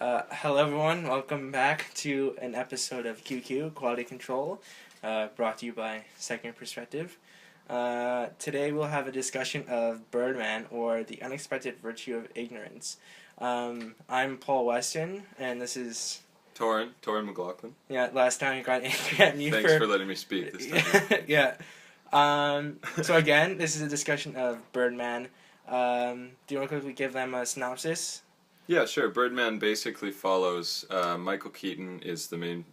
Hello everyone, welcome back to an episode of QQ, Quality Control, brought to you by Second Perspective. Today we'll have a discussion of Birdman, or The Unexpected Virtue of Ignorance. I'm Paul Weston, and this is... Torin McLaughlin. Yeah, last time you got angry at me Thanks for letting me speak this time. Yeah. So again, this is a discussion of Birdman. Do you want to quickly give them a synopsis? Yeah, sure. Birdman basically follows Michael Keaton is the main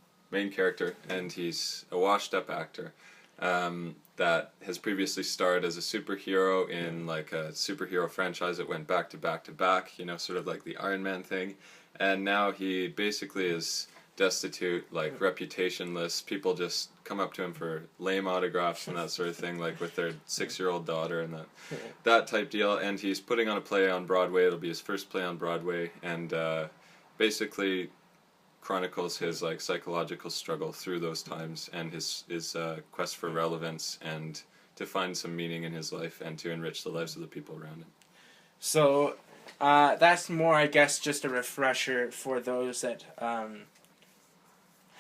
character, and he's a washed-up actor that has previously starred as a superhero in like a superhero franchise that went back to back to back, you know, sort of like the Iron Man thing, and now he basically is destitute, like reputationless. People just come up to him for lame autographs and that sort of thing, like with their 6-year-old daughter and that type deal. And he's putting on a play on Broadway. It'll be his first play on Broadway, and basically chronicles his like psychological struggle through those times and his quest for relevance and to find some meaning in his life and to enrich the lives of the people around him. So that's more, I guess, just a refresher for those that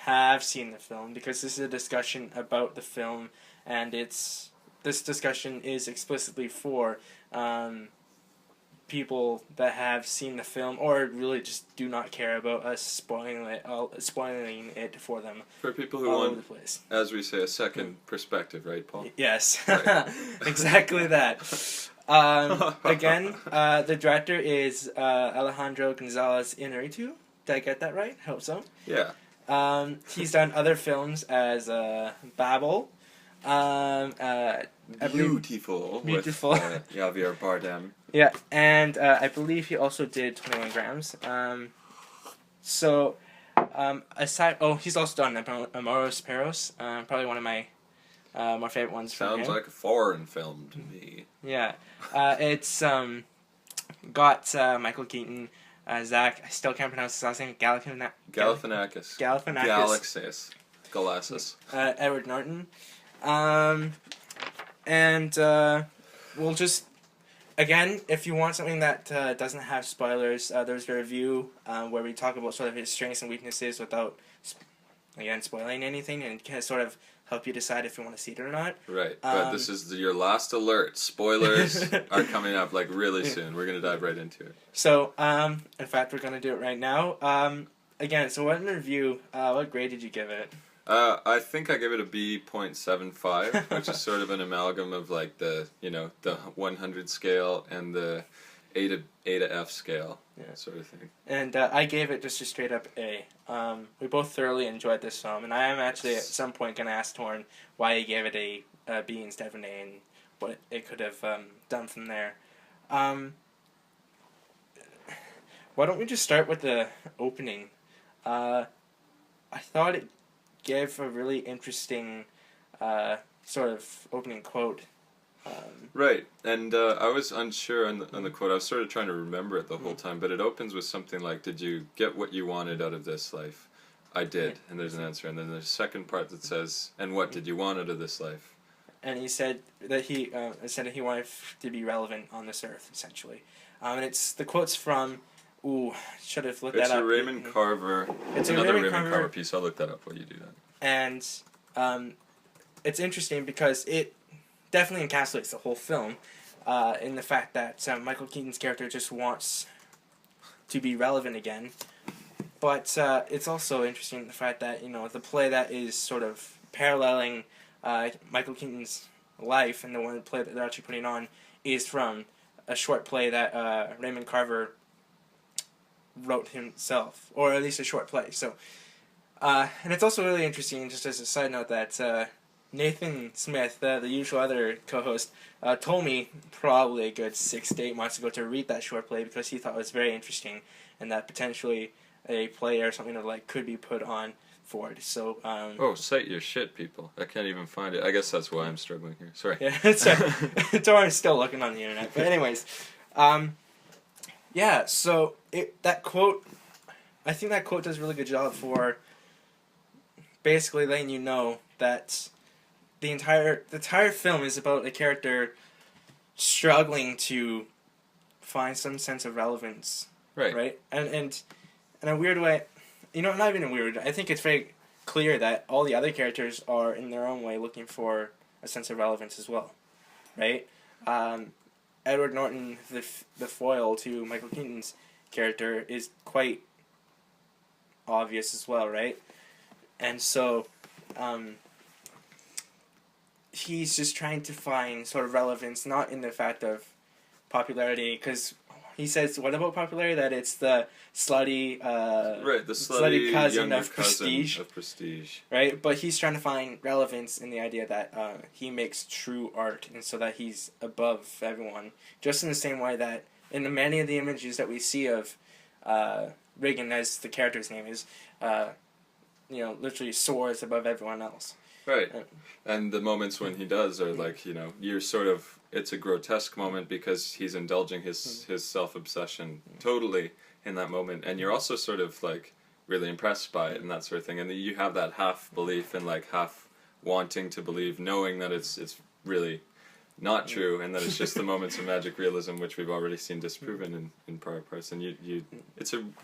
have seen the film, because this is a discussion about the film, and this discussion is explicitly for people that have seen the film or really just do not care about us spoiling it for them. For people who want, as we say, a second perspective, right, Paul? Yes, right. Exactly that. Again, the director is Alejandro González Iñárritu. Did I get that right? Hope so. Yeah. He's done other films as Babel. Beautiful. With Javier Bardem. Yeah, and I believe he also did 21 Grams. He's also done Amores Perros. Probably one of my more favorite ones. Sounds like a foreign film to me. Yeah, it's got Michael Keaton. Zach, I still can't pronounce his last name. Galifianakis. Galassus. Edward Norton. And we'll just, again, if you want something that doesn't have spoilers, there's a review where we talk about sort of his strengths and weaknesses without, again, spoiling anything, and kind of sort of help you decide if you want to see it or not. Right, but this is your last alert. Spoilers are coming up like really soon. We're going to dive right into it. So, in fact, we're going to do it right now. Again, so what in the review, what grade did you give it? I think I gave it a B.75, which is sort of an amalgam of like the 100 scale and the A to F scale, sort of thing. And I gave it just a straight up A. We both thoroughly enjoyed this film, and I am actually at some point going to ask Torin why he gave it a B instead of an A and what it could have done from there. Why don't we just start with the opening? I thought it gave a really interesting sort of opening quote. Right, and I was unsure on the quote. I was sort of trying to remember it the whole time, but it opens with something like, "Did you get what you wanted out of this life?" "I did," and there's an answer. And then there's a second part that says, "And what did you want out of this life?" And he said that he wanted to be relevant on this earth, essentially. And it's the quote's from. Should have looked that up. It's a Raymond Carver. It's another Raymond Carver piece. I'll look that up while you do that. And it's interesting because it definitely encapsulates the whole film in the fact that Michael Keaton's character just wants to be relevant again. But it's also interesting the fact that, the play that is sort of paralleling Michael Keaton's life and the one play that they're actually putting on is from a short play that Raymond Carver wrote himself, or at least a short play. So, and it's also really interesting, just as a side note, that Nathan Smith, the usual other co-host, told me probably a good 6 to 8 months ago to read that short play because he thought it was very interesting and that potentially a play or something like could be put on for it. So, cite your shit, people. I can't even find it. I guess that's why I'm struggling here. Sorry. Yeah, Torin's still looking on the internet. But anyways, yeah, so that quote, I think that quote does a really good job for basically letting you know that the entire film is about a character struggling to find some sense of relevance. Right. Right? And in a weird way, not even a weird. I think it's very clear that all the other characters are in their own way looking for a sense of relevance as well, right? Edward Norton, the foil to Michael Keaton's character, is quite obvious as well, right? And so, he's just trying to find sort of relevance, not in the fact of popularity, because he says, what about popularity? That it's the slutty, right, the slutty cousin younger of prestige. Of prestige. Right? But he's trying to find relevance in the idea that he makes true art, and so that he's above everyone. Just in the same way that in many of the images that we see of Riggan, as the character's name is, literally soars above everyone else. Right. And the moments when he does are like, you're sort of, it's a grotesque moment because he's indulging his self-obsession totally in that moment. And you're also sort of like really impressed by it and that sort of thing. And you have that half belief and like half wanting to believe, knowing that it's really not true and that it's just the moments of magic realism, which we've already seen disproven in prior parts. And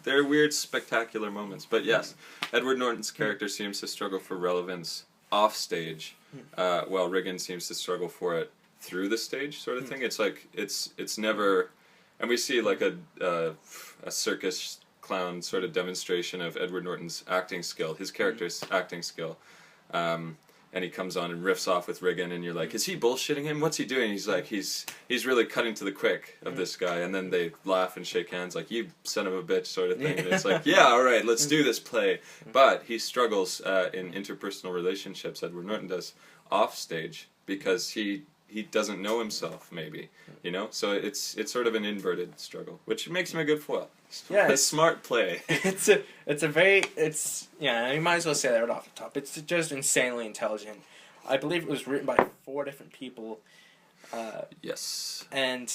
they're weird, spectacular moments. But yes, Edward Norton's character seems to struggle for relevance off stage, while Riggan seems to struggle for it through the stage, sort of thing. It's like it's never, and we see like a circus clown sort of demonstration of Edward Norton's acting skill, his character's acting skill, and he comes on and riffs off with Riggan, and you're like, is he bullshitting him? What's he doing? He's like, he's really cutting to the quick of this guy, and then they laugh and shake hands like, you son of a bitch, sort of thing. And it's like, yeah, all right, let's do this play. But he struggles in interpersonal relationships, Edward Norton does, off stage, because he doesn't know himself, maybe, So it's sort of an inverted struggle, which makes him a good foil. Yeah, a smart play. You might as well say that right off the top. It's just insanely intelligent. I believe it was written by 4 different people. Yes. And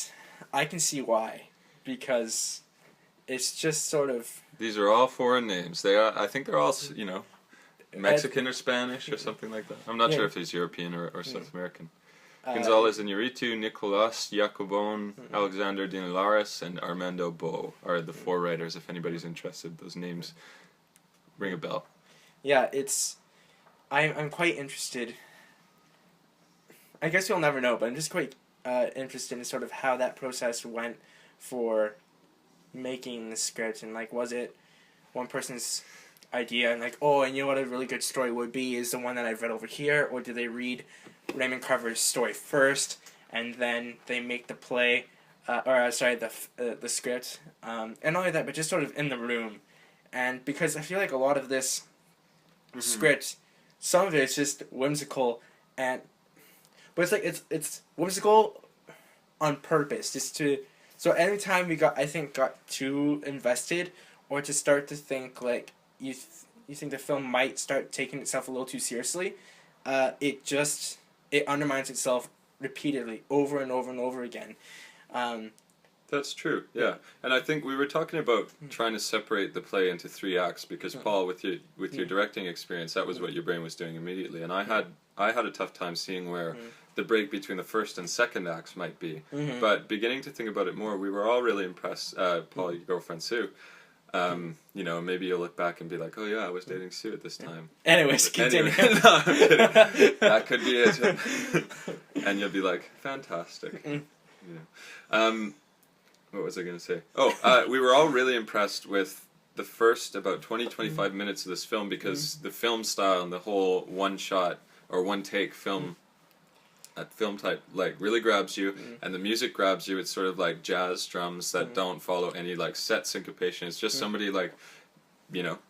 I can see why, because it's just sort of... These are all foreign names. I think they're all, Mexican or Spanish or something like that. I'm not sure if he's European or South American. Gonzalez Iñárritu, Nicolás Jacobón, Alexander Dinelaris, and Armando Bo are the 4 writers, if anybody's interested. Those names ring a bell. Yeah, I'm quite interested. I guess you'll never know, but I'm just quite interested in sort of how that process went for making the script, and like, was it one person's idea and like, and you know what a really good story would be is the one that I've read over here, or did they read Raymond Carver's story first and then they make the play, the script, and not only that, but just sort of in the room. And because I feel like a lot of this script, some of it is just whimsical, but it's like it's whimsical on purpose, just to, so anytime we got too invested, or to start to think like you think the film might start taking itself a little too seriously, it undermines itself repeatedly over and over and over again. That's true, yeah. And I think we were talking about trying to separate the play into 3 acts because, Paul, with your directing experience, that was what your brain was doing immediately. And I had a tough time seeing where the break between the first and second acts might be. But beginning to think about it more, we were all really impressed, Paul, your girlfriend Sue. Maybe you'll look back and be like, oh yeah, I was dating Sue at this time. Anyways, continue. No, I'm kidding. That could be it. And you'll be like, fantastic. What was I going to say? We were all really impressed with the first about 20-25 minutes of this film because the film style and the whole one-shot or one-take film film type like really grabs you, and the music grabs you. It's sort of like jazz drums that don't follow any like set syncopation. It's just somebody like,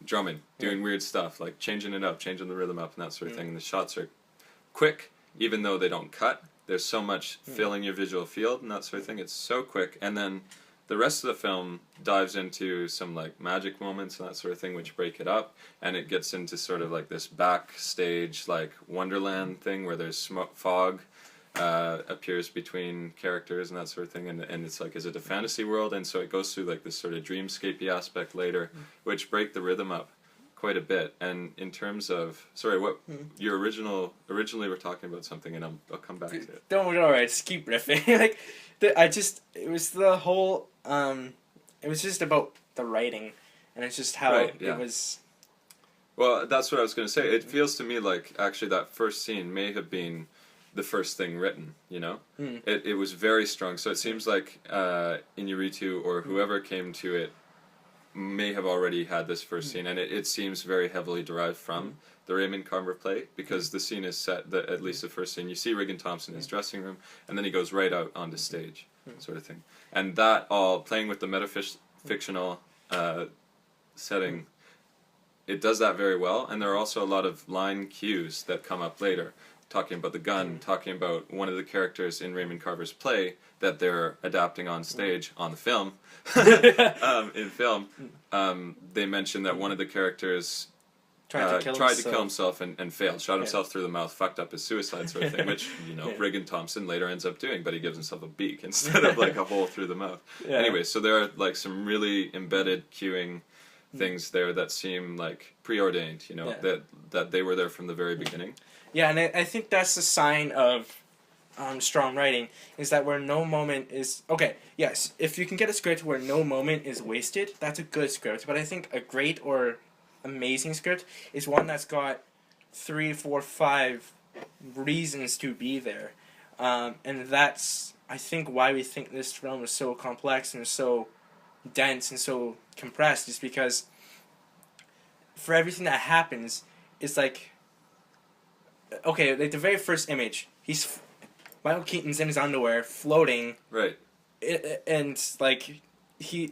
drumming, doing weird stuff, like changing it up, changing the rhythm up and that sort of thing. And the shots are quick, even though they don't cut. There's so much filling your visual field and that sort of thing. It's so quick. And then the rest of the film dives into some like magic moments and that sort of thing, which break it up, and it gets into sort of like this backstage like Wonderland thing where there's fog appears between characters and that sort of thing, and it's like, is it a fantasy world? And so it goes through like this sort of dreamscapey aspect later, which break the rhythm up quite a bit. And in terms of, sorry, what your originally we're talking about something, and I'll come back to it. Don't worry, just keep riffing. it was the whole, it was just about the writing, and it's just how Right, yeah. it was. Well, that's what I was going to say. It feels to me like actually that first scene may have been the first thing written, you know? It was very strong. So it seems like Iñárritu or whoever came to it may have already had this first scene, and it seems very heavily derived from the Raymond Carver play, because the scene is set, at least the first scene, you see Riggan Thompson in his dressing room, and then he goes right out onto stage, sort of thing. And that all, playing with the metafictional setting, it does that very well, and there are also a lot of line cues that come up later, talking about the gun, talking about one of the characters in Raymond Carver's play that they're adapting on stage on the film. In film, they mention that one of the characters tried to kill himself and failed, shot himself through the mouth, fucked up his suicide sort of thing, which, you know, Riggan Thompson later ends up doing, but he gives himself a beak instead of like a hole through the mouth. Anyway, so there are like some really embedded cueing things there that seem like preordained, you know, that they were there from the very beginning. Yeah, and I think that's a sign of strong writing, is that where no moment is... Okay, yes, if you can get a script where no moment is wasted, that's a good script. But I think a great or amazing script is one that's got 3, 4, 5 reasons to be there. And that's, I think, why we think this film is so complex and so dense and so compressed, is because for everything that happens, it's like... Okay, like the very first image, Michael Keaton's in his underwear, floating. Right. And, like,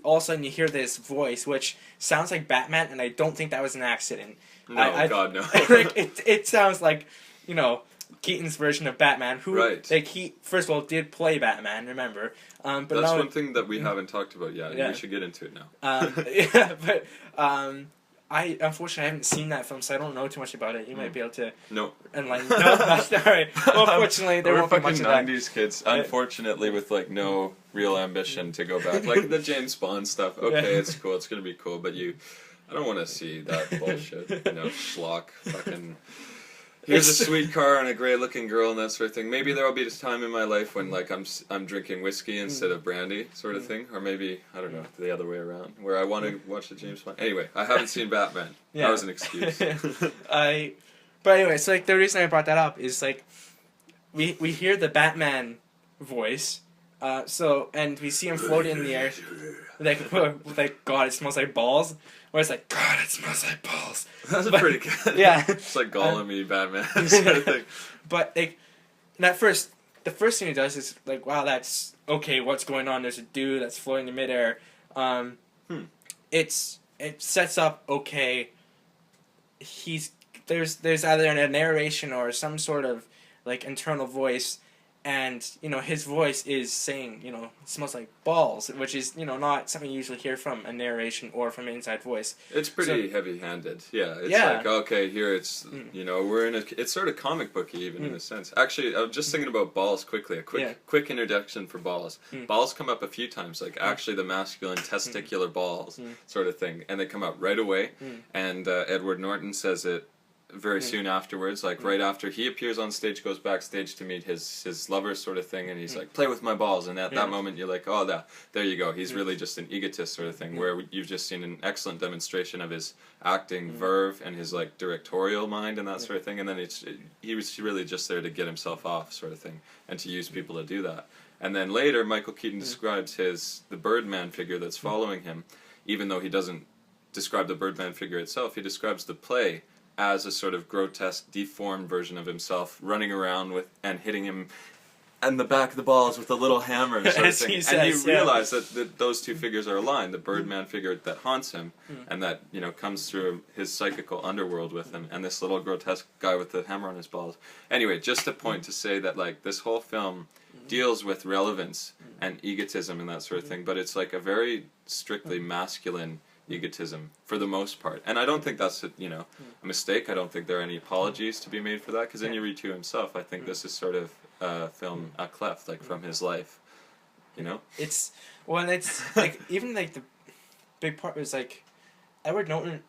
all of a sudden you hear this voice, which sounds like Batman, and I don't think that was an accident. No, God, no. Like, it sounds like, you know, Keaton's version of Batman, who, like, he, first of all, did play Batman, remember? But that's one thing that we haven't talked about yet, and we should get into it now. I unfortunately haven't seen that film, so I don't know too much about it. You might be able to enlighten. No, that's all right. Well, unfortunately, there won't be much of that. We're fucking 90s kids, unfortunately, with like no real ambition to go back. Like the James Bond stuff. Okay, it's cool. It's gonna be cool, but I don't want to see that bullshit. You know, schlock, fucking. Here's a sweet car and a great-looking girl and that sort of thing. Maybe there will be this time in my life when, like, I'm drinking whiskey instead of brandy, sort of thing. Or maybe, I don't know, the other way around, where I want to watch the James Bond. Anyway, I haven't seen Batman. That was an excuse. But anyway, so, like, the reason I brought that up is, like, we hear the Batman voice, and we see him floating in the air, like, God, it smells like balls. Where it's like, God, it smells like balls. That's pretty good. Yeah. It's like Gollum-y Batman sort of thing. But, like, the first thing he does is, like, wow, that's, okay, what's going on? There's a dude that's floating in midair. It sets up, okay, there's either a narration or some sort of, like, internal voice, and, you know, his voice is saying, you know, it smells like balls, which is, you know, not something you usually hear from a narration or from an inside voice. It's pretty heavy-handed. Yeah, it's like, okay, here it's, you know, it's sort of comic booky even in a sense. Actually, I was just thinking about balls quickly, a quick introduction for balls. Balls come up a few times, like actually the masculine testicular balls sort of thing, and they come up right away, and Edward Norton says it very soon afterwards, like right after he appears on stage, goes backstage to meet his lover sort of thing, and he's like, play with my balls, and at that moment you're like, oh, there you go, he's really just an egotist sort of thing, where you've just seen an excellent demonstration of his acting verve and his like directorial mind and that sort of thing, and then he was really just there to get himself off sort of thing, and to use people to do that. And then later Michael Keaton describes the Birdman figure that's following him, even though he doesn't describe the Birdman figure itself, he describes the play as a sort of grotesque, deformed version of himself, running around with and hitting him in the back of the balls with a little hammer sort of thing. And you realize that those two figures are aligned, the Birdman figure that haunts him, and that, you know, comes through his psychical underworld with him, and this little grotesque guy with the hammer on his balls. Anyway, just a point to say that, like, this whole film deals with relevance and egotism and that sort of thing, but it's like a very strictly masculine egotism for the most part, and I don't think that's a mistake. I don't think there are any apologies to be made for that, because Iñárritu himself, I think this is sort of film à clef, like from his life, you know. It's like even like the big part was like Edward Norton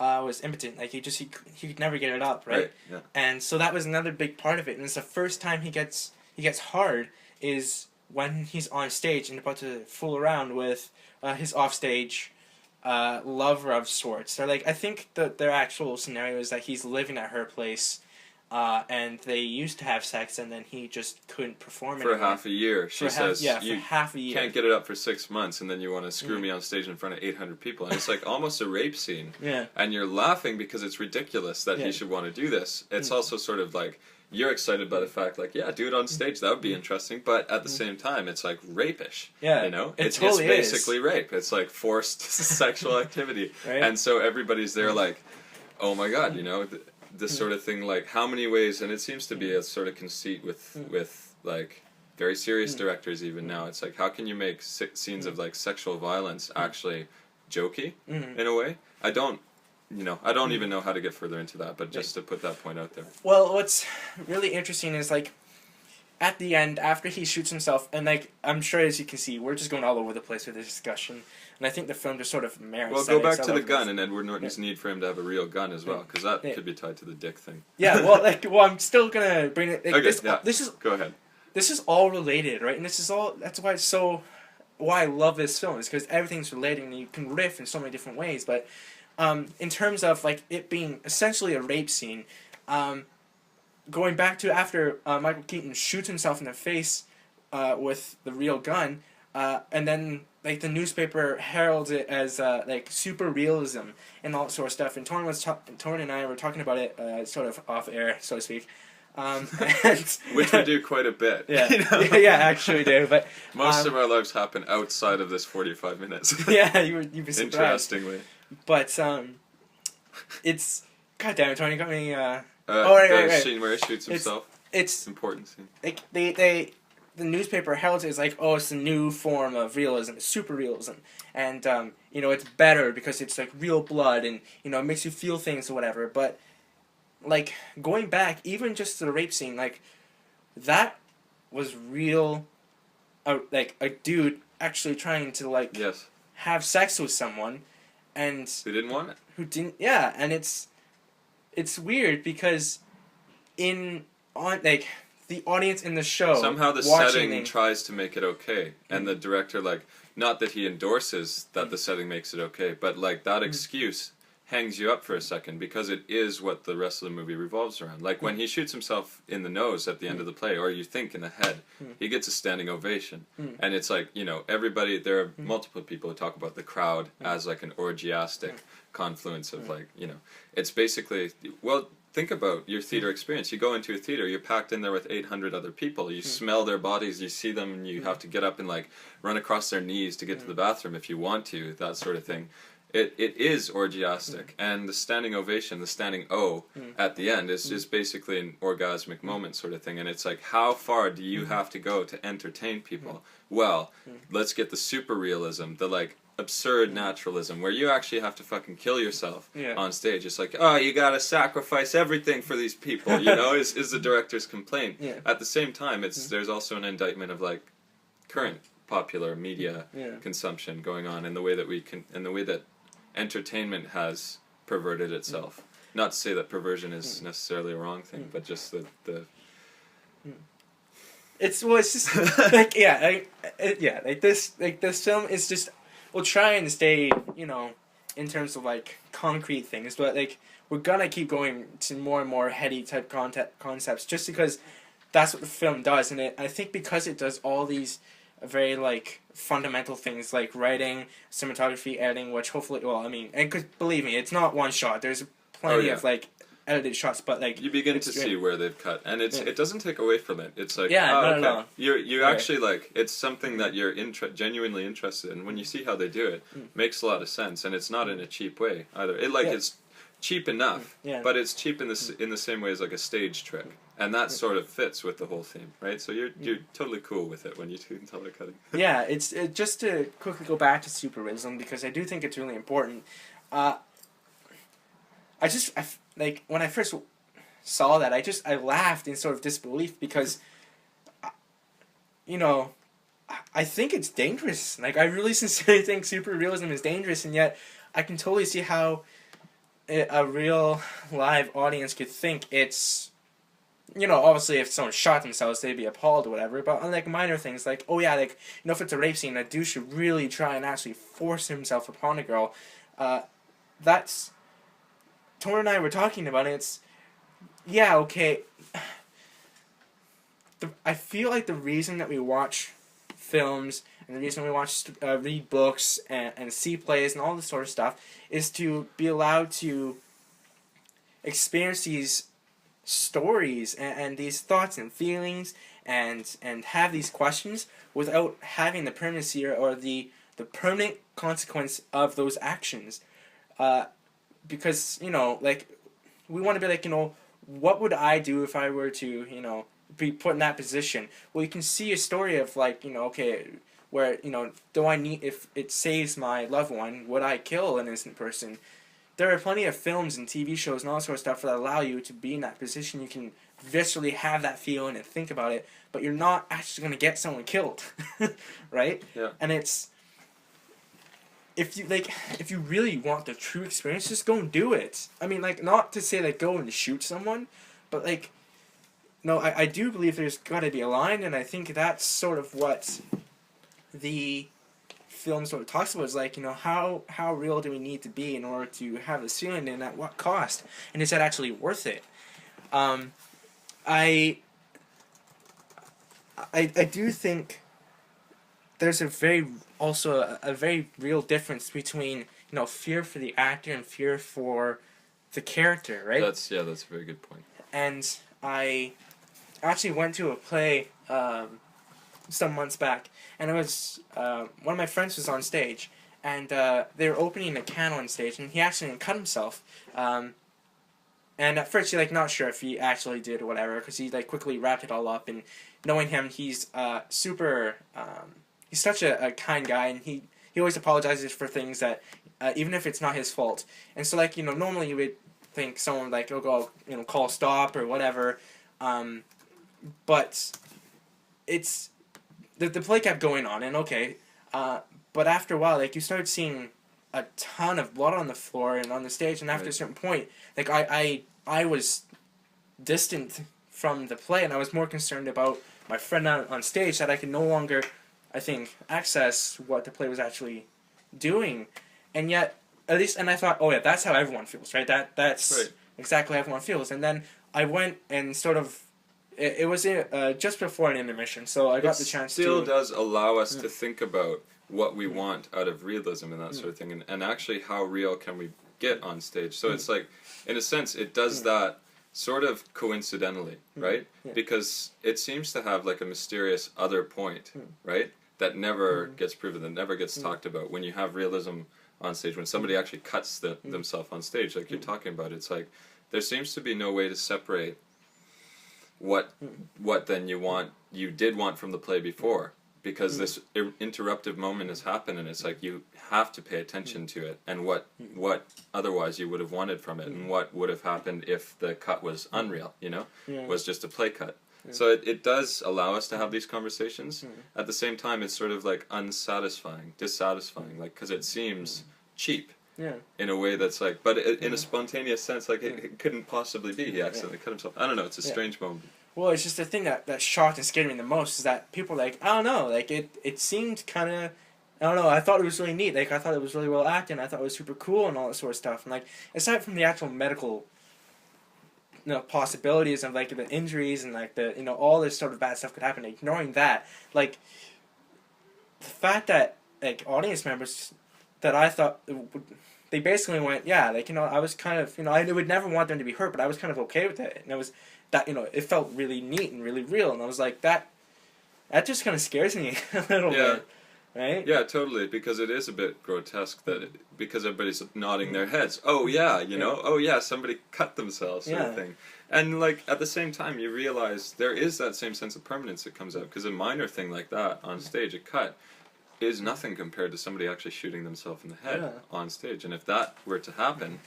was impotent, like he could never get it up, right? Yeah. And so that was another big part of it, and it's the first time he gets hard is when he's on stage and about to fool around with his offstage lover of sorts. They're like, I think that their actual scenario is that he's living at her place, and they used to have sex, and then he just couldn't perform for anymore. half a year. She says, for you half a year. can't get it up for 6 months, and then you want to screw me on stage in front of 800 people. And it's like almost a rape scene. Yeah. And you're laughing because it's ridiculous that he should want to do this. It's also sort of like, you're excited by the fact, like, yeah, do it on stage, that would be interesting, but at the same time, it's like rapish. Yeah, you know, it's basically rape. It's like forced sexual activity, right? And so everybody's there, like, oh my god, you know, this sort of thing. Like, how many ways? And it seems to be a sort of conceit with like very serious directors even now. It's like, how can you make scenes of like sexual violence actually jokey in a way? I don't even know how to get further into that, but just to put that point out there. Well, what's really interesting is, like, at the end, after he shoots himself, and, like, I'm sure as you can see, we're just going all over the place with this discussion, and I think the film just sort of merits. Well, go back to the gun and Edward Norton's need for him to have a real gun as well, because that could be tied to the dick thing. Yeah, well, I'm still gonna bring it. Like, okay, this is go ahead. This is all related, right? And this is all. That's why it's so. Why I love this film is because everything's related, and you can riff in so many different ways, but. In terms of, like, it being essentially a rape scene, going back to after Michael Keaton shoots himself in the face with the real gun, and then, like, the newspaper heralds it as, like, super realism and all that sort of stuff, and Torin and I were talking about it sort of off-air, so to speak. And which we do quite a bit. Yeah, you know? Yeah, actually we do. But most of our lives happen outside of this 45 minutes. Yeah, you'd be surprised. Interestingly. But it's God damn it, Tony, you got me. Right. Scene where he shoots himself. It's important scene. Like the newspaper heralds it as like, oh, it's a new form of realism, it's super realism, and you know, it's better because it's like real blood and, you know, it makes you feel things or whatever. But like going back, even just to the rape scene, like that was real. Like a dude actually trying to like have sex with someone. And who didn't want it? Who didn't? Yeah, and it's weird because the audience in the show somehow the setting tries to make it okay, and the director, like, not that he endorses that the setting makes it okay, but like that excuse hangs you up for a second because it is what the rest of the movie revolves around. Like when he shoots himself in the nose at the end of the play, or you think in the head, he gets a standing ovation. And it's like, you know, everybody, there are multiple people who talk about the crowd as like an orgiastic confluence of like, you know, it's basically, well, think about your theater experience. You go into a theater, you're packed in there with 800 other people. You smell their bodies, you see them, and you have to get up and like run across their knees to get to the bathroom if you want to, that sort of thing. It is orgiastic, and the standing ovation, the standing O at the end is just basically an orgasmic moment sort of thing. And it's like, how far do you have to go to entertain people? Well, let's get the super realism, the like absurd naturalism, where you actually have to fucking kill yourself on stage. It's like, oh, you gotta sacrifice everything for these people, you know, is the director's complaint. At the same time, there's also an indictment of like current popular media consumption going on, and the way that entertainment has perverted itself. Not to say that perversion is necessarily a wrong thing, but just the it's just like like this film is just, we'll try and stay, you know, in terms of like concrete things, but like we're gonna keep going to more and more heady type concepts just because that's what the film does. And I think because it does all these very like fundamental things like writing, cinematography, editing, which hopefully, well, I mean, and cause believe me, it's not one shot. There's plenty of like edited shots, but like you begin to see where they've cut, and it doesn't take away from it. It's like, no. You actually like, it's something that you're genuinely interested in. When you see how they do it, makes a lot of sense, and it's not in a cheap way either. It's cheap enough, but it's cheap in the same way as like a stage trick. And that sort of fits with the whole theme, right? So you're totally cool with it when you do color cutting. Yeah, it's just to quickly go back to super realism, because I do think it's really important. Like when I first saw that, I laughed in sort of disbelief because, you know, I think it's dangerous. Like I really sincerely think super realism is dangerous, and yet I can totally see how a real live audience could think it's, you know, obviously if someone shot themselves, they'd be appalled or whatever. But on like minor things, like, oh yeah, like, you know, if it's a rape scene, a dude should really try and actually force himself upon a girl. That's Torin and I were talking about it. It's yeah, okay. I feel like the reason that we watch films and the reason we watch read books and see plays and all this sort of stuff is to be allowed to experience these stories and these thoughts and feelings and have these questions without having the permanency or the permanent consequence of those actions. Because, you know, like, we want to be like, you know, what would I do if I were to, you know, be put in that position? Well, you can see a story of, like, you know, okay, where, you know, if it saves my loved one, would I kill an innocent person? There are plenty of films and TV shows and all that sort of stuff that allow you to be in that position. You can viscerally have that feeling and think about it, but you're not actually going to get someone killed, right? Yeah. And it's, if you really want the true experience, just go and do it. I mean, like, not to say, like, go and shoot someone, but, like, no, I do believe there's got to be a line, and I think that's sort of what the film sort of talks about, is like, you know, how real do we need to be in order to have this feeling, and at what cost, and is that actually worth it? I do think there's a very real difference between, you know, fear for the actor and fear for the character, right? That's a very good point. And I actually went to a play some months back, and it was one of my friends was on stage, and they were opening a can on stage, and he actually cut himself. And at first, you're like not sure if he actually did or whatever, because he like quickly wrapped it all up. And knowing him, he's super. He's such a kind guy, and he always apologizes for things that even if it's not his fault. And so, like, you know, normally you would think someone like, oh, go, you know, call stop or whatever. But it's the play kept going on, and okay, but after a while, like, you started seeing a ton of blood on the floor and on the stage, and after a certain point, like, I was distant from the play, and I was more concerned about my friend on stage, that I could no longer, I think, access what the play was actually doing. And yet, at least, and I thought, oh yeah, that's how everyone feels, right? That's right. Exactly how everyone feels. And then I went and sort of, it was just before an intermission, so I got the chance to... It still does allow us to think about what we want out of realism and that sort of thing, and actually how real can we get on stage. So it's like, in a sense, it does that sort of coincidentally, right? Yeah. Because it seems to have like a mysterious other point, right? That never gets proven, that never gets talked about. When you have realism on stage, when somebody actually cuts themselves on stage, like you're talking about, it's like there seems to be no way to separate what then you did want from the play before, because this interruptive moment has happened, and it's like you have to pay attention to it, and what otherwise you would have wanted from it, and what would have happened if the cut was unreal, you know, was just a play cut. So it does allow us to have these conversations. At the same time, it's sort of like dissatisfying, like, because it seems cheap. Yeah. In a way that's like, but in a spontaneous sense, like it couldn't possibly be. He accidentally cut himself. I don't know. It's a strange moment. Well, it's just the thing that shocked and scared me the most is that people were like, I don't know, like it seemed kind of, I don't know, I thought it was really neat. Like, I thought it was really well acted. And I thought it was super cool and all that sort of stuff. And like, aside from the actual medical, you know, possibilities of like the injuries and like the, you know, all this sort of bad stuff could happen. Ignoring that, like the fact that like audience members that I thought they basically went, yeah, like, you know, I was kind of, you know, I would never want them to be hurt, but I was kind of okay with it, and it was that, you know, it felt really neat and really real, and I was like, that just kind of scares me a little bit, right? Yeah, totally, because it is a bit grotesque because everybody's nodding their heads. Oh yeah, you know, oh yeah, somebody cut themselves, sort of thing. And like at the same time, you realize there is that same sense of permanence that comes out, because a minor thing like that on stage, a cut, is nothing compared to somebody actually shooting themselves in the head on stage. And if that were to happen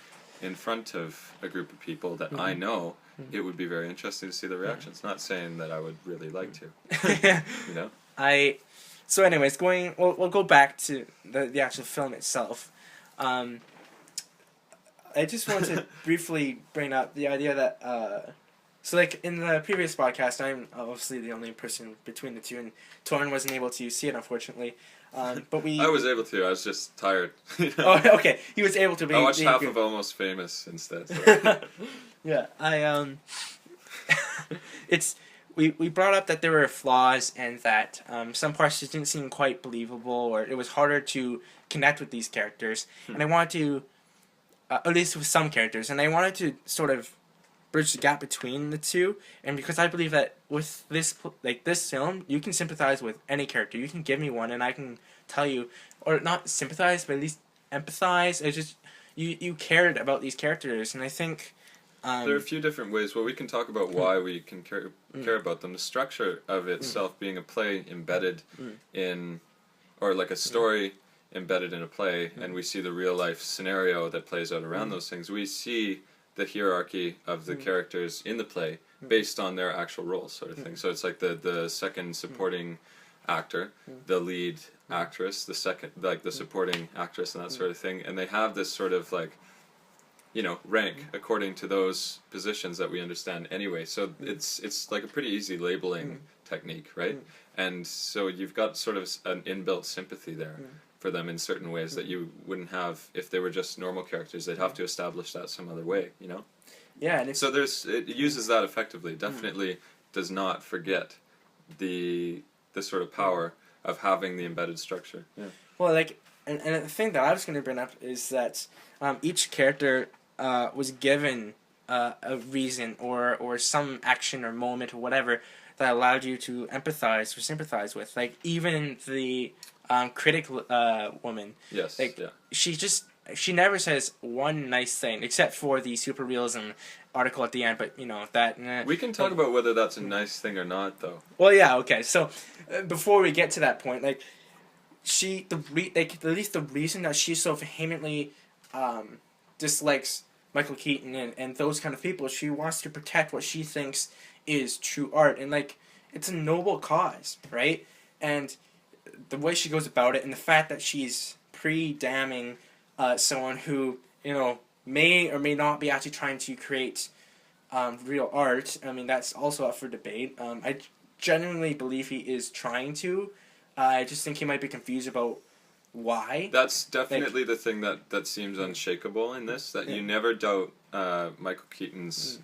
in front of a group of people that I know, it would be very interesting to see the reactions. Not saying that I would really like to. You know? So anyways, we'll go back to the actual film itself. I just want to briefly bring up the idea that So, like, in the previous podcast, I'm obviously the only person between the two, and Torin wasn't able to see it, unfortunately. But we... I was able to. I was just tired. Oh, okay. He was able to. I watched half of Almost Famous instead. So. Yeah, it's... We brought up that there were flaws and that some parts just didn't seem quite believable, or it was harder to connect with these characters. And I wanted to... at least with some characters. And I wanted to sort of bridge the gap between the two, and because I believe that with this film, you can sympathize with any character. You can give me one, and I can tell you, or not sympathize, but at least empathize. It's just you cared about these characters, and I think there are a few different ways. Well, we can talk about why we can care about them. The structure of itself being a play embedded in, or like a story embedded in a play, and we see the real life scenario that plays out around those things. We see the hierarchy of the characters in the play based on their actual roles, sort of thing. So it's like the second supporting actor, the lead actress, the second, like the supporting actress, and that sort of thing. And they have this sort of like, rank according to those positions that we understand anyway. So it's like a pretty easy labeling technique, right? And so you've got sort of an inbuilt sympathy there for them in certain ways that you wouldn't have if they were just normal characters. They'd have to establish that some other way, Yeah, and so it uses that effectively. Definitely does not forget the sort of power of having the embedded structure. Yeah. Well, like, and the thing that I was going to bring up is that each character was given a reason or some action or moment or whatever that allowed you to empathize or sympathize with. Like, even the critic woman. Yes. Like, yeah. She never says one nice thing except for the super realism article at the end. But that. We can talk about whether that's a nice thing or not, though. Well, yeah. Okay. So before we get to that point, like, at least the reason that she so vehemently dislikes Michael Keaton and those kind of people, she wants to protect what she thinks is true art, and like, it's a noble cause, right? And the way she goes about it, and the fact that she's pre-damning someone who may or may not be actually trying to create real art. I mean, that's also up for debate. I genuinely believe he is trying to. I just think he might be confused about why. That's definitely the thing that seems unshakable in this, that you never doubt Michael Keaton's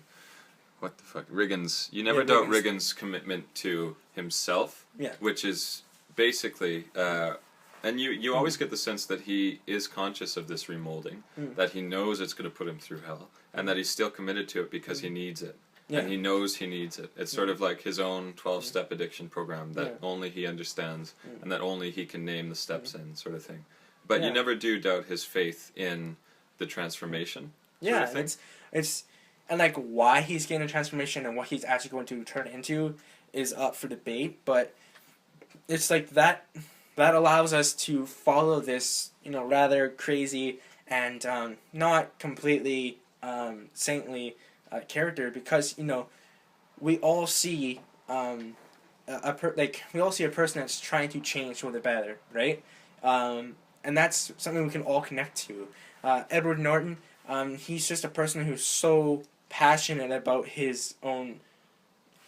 Riggan's. You never doubt Riggan's commitment to himself, which is basically, and you always get the sense that he is conscious of this remolding, that he knows it's going to put him through hell, and that he's still committed to it because he needs it. And he knows he needs it. It's sort of like his own 12-step addiction program that only he understands and that only he can name the steps in, sort of thing. But you never do doubt his faith in the transformation. Yeah, it's and like why he's getting a transformation and what he's actually going to turn into is up for debate. But it's like that allows us to follow this, rather crazy and not completely saintly character, because we all see a person that's trying to change for the better, right? And that's something we can all connect to. Edward Norton, he's just a person who's so passionate about his own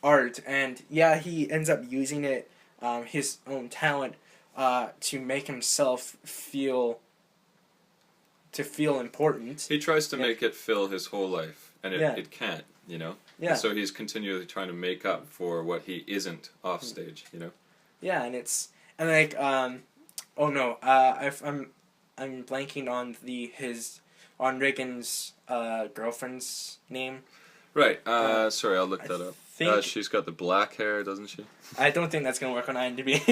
art, and he ends up using it, his own talent, to make himself feel important. He tries to make it fill his whole life. And it can't, Yeah. And so he's continually trying to make up for what he isn't off stage, Yeah, and like I'm blanking on Riggan's girlfriend's name. Right. Sorry, I'll look that up. She's got the black hair, doesn't she? I don't think that's gonna work on IMDb.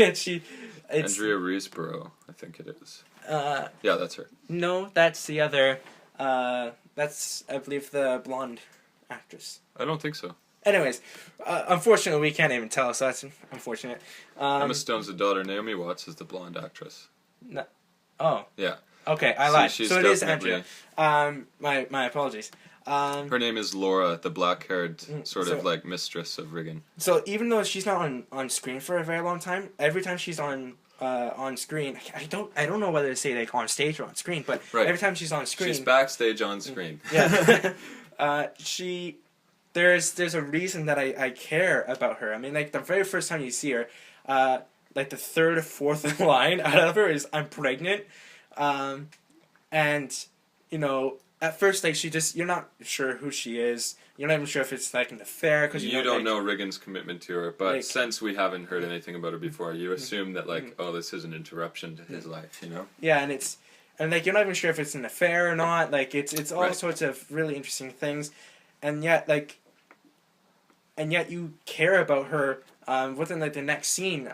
Andrea Riseborough, I think it is. Yeah, that's her. No, that's the other. That's, I believe, the blonde actress. I don't think so. Anyways, unfortunately, we can't even tell, so that's unfortunate. Emma Stone's the daughter. Naomi Watts is the blonde actress. No. Oh. Yeah. Okay, I lied. So it is Andrea. My apologies. Her name is Laura, the black-haired sort of like mistress of Riggan. So even though she's not on screen for a very long time, every time she's on screen, I don't know whether to say like on stage or on screen, but every time she's on screen, she's backstage on screen. Yeah. She there's a reason that I care about her. I mean, like, the very first time you see her, like, the third or fourth line out of her is, "I'm pregnant." And, you know, at first, like, you're not sure who she is. You're not even sure if it's, like, an affair. Cause you don't know Riggan's commitment to her, but like, since we haven't heard anything about her before, you assume that, like, oh, this is an interruption to his life, you know? Yeah, and like, you're not even sure if it's an affair or not. Like, it's all right. sorts of really interesting things. And yet, you care about her within, like, the next scene,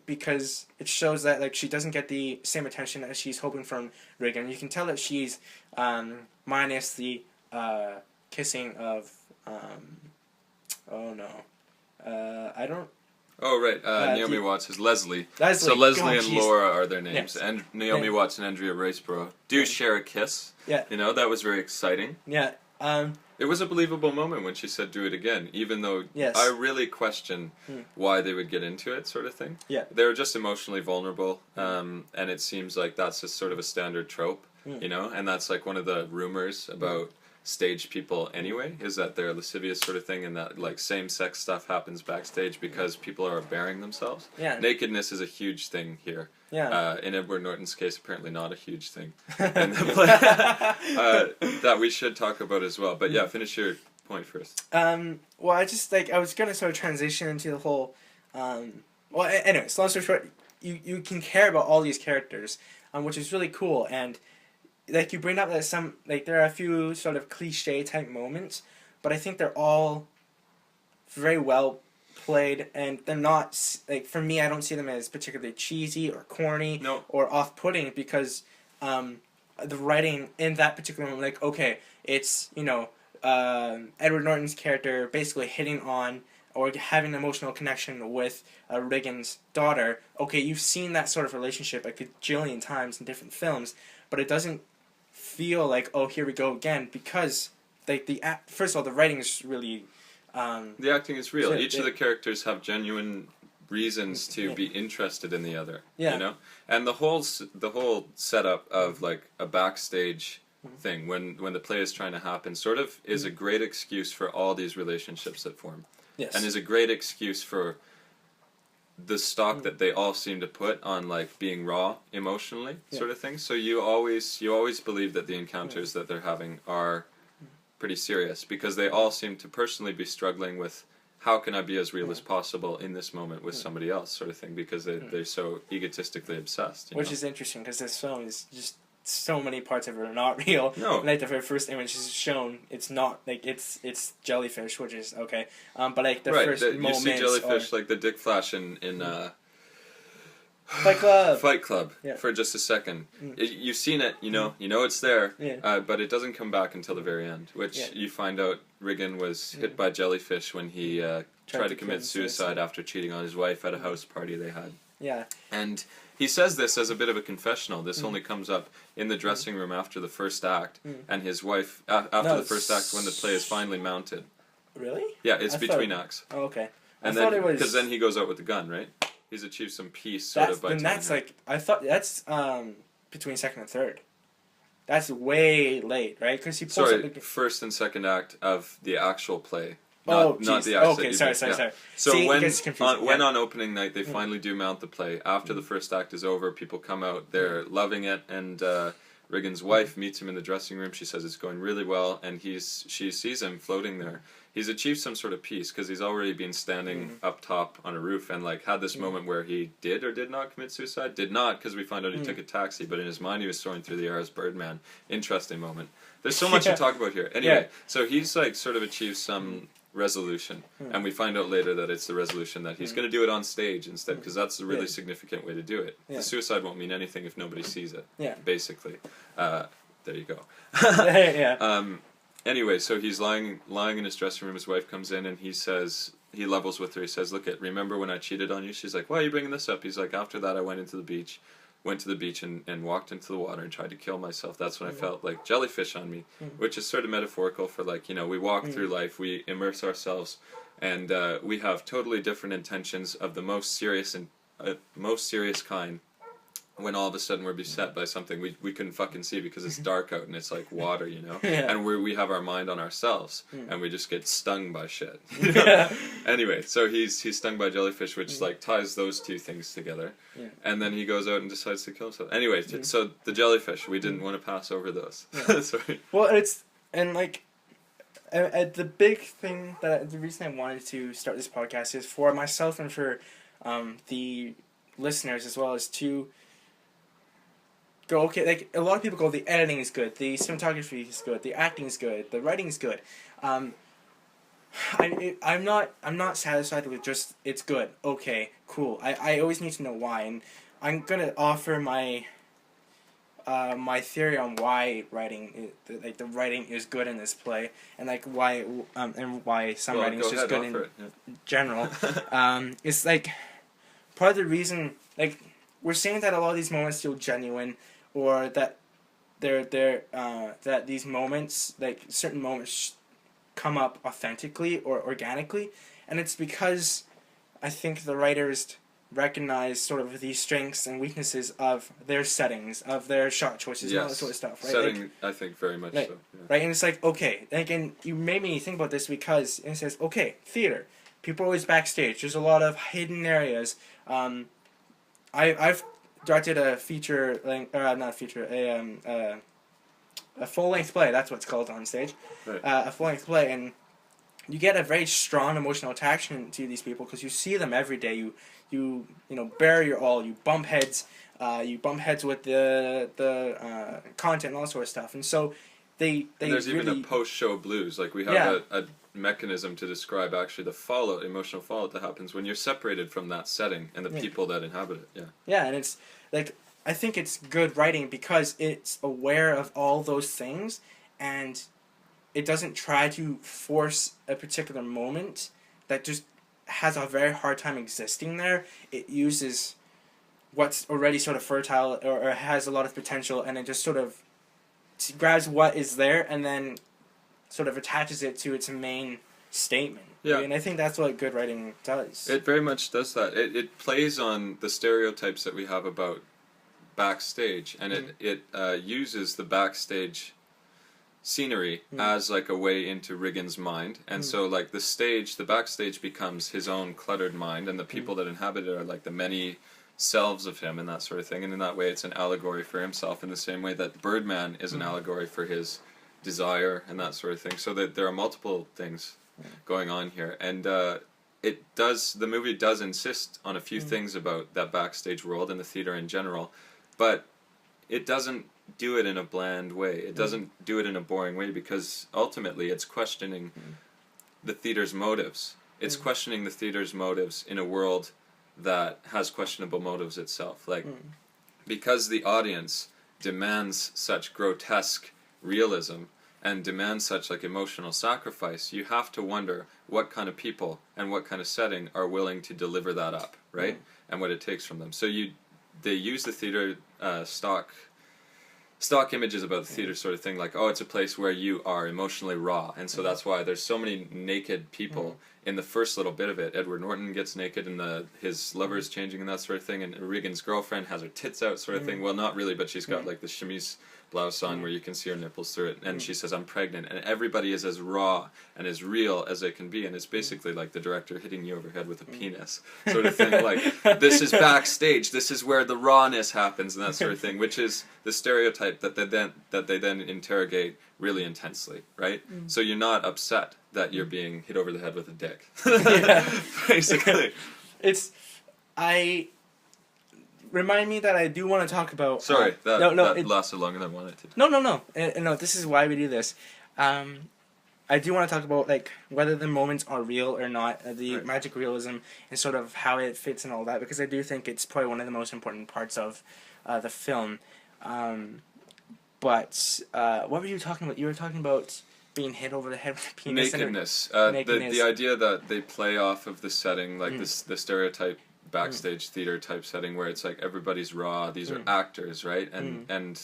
because it shows that, like, she doesn't get the same attention as she's hoping from Riggan. You can tell that she's minus the kissing of oh no, I don't. Oh right, Naomi Watts is Leslie. Leslie. So Leslie and Laura are their names, yes. and Naomi Watts and Andrea Riceborough do share a kiss. Yeah. You know, that was very exciting. Yeah. It was a believable moment when she said, "Do it again," even though I really question why they would get into it, sort of thing. Yeah. They were just emotionally vulnerable, and it seems like that's just sort of a standard trope, you know, and that's like one of the rumors about stage people anyway, is that they're lascivious sort of thing, and that, like, same-sex stuff happens backstage because people are bearing themselves. Yeah. Nakedness is a huge thing here. Yeah. In Edward Norton's case, apparently not a huge thing. And that we should talk about as well. But yeah, finish your point first. Well, I was gonna sort of transition into the whole, anyways, long story short, you can care about all these characters, which is really cool, and, like, you bring up that there are a few sort of cliche type moments, but I think they're all very well played, and they're not, like, for me, I don't see them as particularly cheesy or corny or off-putting, because the writing in that particular moment, like, okay, it's, you know, Edward Norton's character basically hitting on or having an emotional connection with Riggan's daughter. Okay, you've seen that sort of relationship a gajillion times in different films, but it doesn't feel like, oh, here we go again, because, like, first of all, the writing is really the acting is real. Each of the characters have genuine reasons to be interested in the other. Yeah. You know, and the whole setup of, like, a backstage thing when the play is trying to happen sort of is a great excuse for all these relationships that form. Yes. And is a great excuse for the stock that they all seem to put on, like, being raw emotionally, sort of thing. So you always believe that the encounters that they're having are pretty serious, because they all seem to personally be struggling with, how can I be as real as possible in this moment with somebody else, sort of thing, because they're so egotistically obsessed. Which is interesting, because this film is just, so many parts of it are not real. No. Like, the very first image is shown, it's not, like, it's jellyfish, which is okay. But, like, the first moments you see jellyfish, like the dick flash in Fight Club. Fight Club, for just a second. You've seen it, you know it's there, but it doesn't come back until the very end, which you find out Riggan was hit by jellyfish when he tried to commit suicide after cheating on his wife at a house party they had. Yeah. And he says this as a bit of a confessional. This only comes up in the dressing room after the first act, and his wife, after the first act, when the play is finally mounted. Really? Yeah, it's between acts. Oh, okay. And then, because then he goes out with the gun, right? He's achieved some peace, sort of, by then that's, like, I thought that's between second and third. That's way late, right? Because he pulls first and second act of the actual play. Not the acts. Okay, sorry. So See, when on opening night they finally do mount the play, after the first act is over, people come out, they're loving it, and Riggan's wife meets him in the dressing room. She says it's going really well, and she sees him floating there. He's achieved some sort of peace, because he's already been standing up top on a roof and, like, had this moment where he did or did not commit suicide. Did not, because we find out he took a taxi, but in his mind he was soaring through the air as Birdman. Interesting moment. There's so much to talk about here. Anyway, so he's, like, sort of achieved some resolution, and we find out later that it's the resolution that he's going to do it on stage instead, because that's a really significant way to do it. The suicide won't mean anything if nobody sees it, basically. There you go. Anyway, so he's lying in his dressing room, his wife comes in, and he levels with her, he says, look, remember when I cheated on you? She's like, why are you bringing this up? He's like, after that I went to the beach and walked into the water and tried to kill myself. That's when I felt like jellyfish on me, which is sort of metaphorical for, like, we walk through life, we immerse ourselves, and we have totally different intentions of the most serious kind, when all of a sudden we're beset by something we couldn't fucking see because it's dark out and it's like water, you know? Yeah. And we have our mind on ourselves, and we just get stung by shit. You know? Yeah. Anyway, so he's stung by jellyfish, which like ties those two things together. Yeah. And then he goes out and decides to kill himself. Anyway, so the jellyfish, we didn't want to pass over those. Yeah. Sorry. Well, the big thing the reason I wanted to start this podcast is for myself and for the listeners as well, is to go, okay, like a lot of people go, the editing is good, the cinematography is good, the acting is good, the writing is good. I'm not satisfied with just it's good. Okay, cool. I always need to know why, and I'm gonna offer my my theory on why the writing is good in this play, and like why some writing is just good in general. It's like part of the reason, like, we're saying that a lot of these moments feel genuine, or that that these moments, like certain moments, come up authentically or organically, and it's because I think the writers recognize sort of the strengths and weaknesses of their settings, of their shot choices, and all that sort of stuff, right? Setting, like, I think, very much like, so. Yeah. Right, and it's like, okay, and again, you made me think about this because it says, okay, theater, people are always backstage. There's a lot of hidden areas. I've directed a feature, a full-length play. That's what it's called on stage. Right. A full-length play, and you get a very strong emotional attachment to these people because you see them every day. You bear your all. You bump heads. You bump heads with the content and all sort of stuff. And so they there's really, even a post-show blues. Like we have a mechanism to describe actually the fallout, emotional fallout that happens when you're separated from that setting and the people that inhabit it. Yeah. Yeah, and it's like, I think it's good writing because it's aware of all those things, and it doesn't try to force a particular moment that just has a very hard time existing there. It uses what's already sort of fertile or has a lot of potential, and it just sort of grabs what is there and then sort of attaches it to its main statement. Yeah. And I think that's what good writing does. It very much does that. It plays on the stereotypes that we have about backstage, and it uses the backstage scenery as like a way into Riggan's mind, and so like the backstage becomes his own cluttered mind, and the people that inhabit it are like the many selves of him and that sort of thing, and in that way it's an allegory for himself, in the same way that Birdman is an allegory for his desire and that sort of thing. So that there are multiple things going on here, and the movie does insist on a few things about that backstage world and the theater in general, but it doesn't do it in a bland way. It doesn't do it in a boring way, because ultimately it's questioning the theater's motives. It's questioning the theater's motives in a world that has questionable motives itself. Like, because the audience demands such grotesque realism and demands such like emotional sacrifice, you have to wonder what kind of people and what kind of setting are willing to deliver that up, right? And what it takes from them. So they use the theater stock images about the theater sort of thing, like, oh, it's a place where you are emotionally raw, and so that's why there's so many naked people in the first little bit of it. Edward Norton gets naked, and his lover's changing and that sort of thing, and Regan's girlfriend has her tits out sort of thing. Well, not really, but she's got like the chemise blouse on where you can see her nipples through it, and she says, I'm pregnant, and everybody is as raw and as real as they can be, and it's basically like the director hitting you over the head with a penis sort of thing. Like, this is backstage, this is where the rawness happens and that sort of thing, which is the stereotype that they then interrogate really intensely, right? So you're not upset that you're being hit over the head with a dick. Basically. Remind me that I do want to talk about... Sorry, that lasted longer than I wanted to. No, this is why we do this. I do want to talk about like whether the moments are real or not, the magic realism, and sort of how it fits and all that, because I do think it's probably one of the most important parts of the film. But what were you talking about? You were talking about being hit over the head with a penis. Nakedness. The idea that they play off of the setting, like the stereotype backstage theater type setting where it's like everybody's raw, these are actors, right? And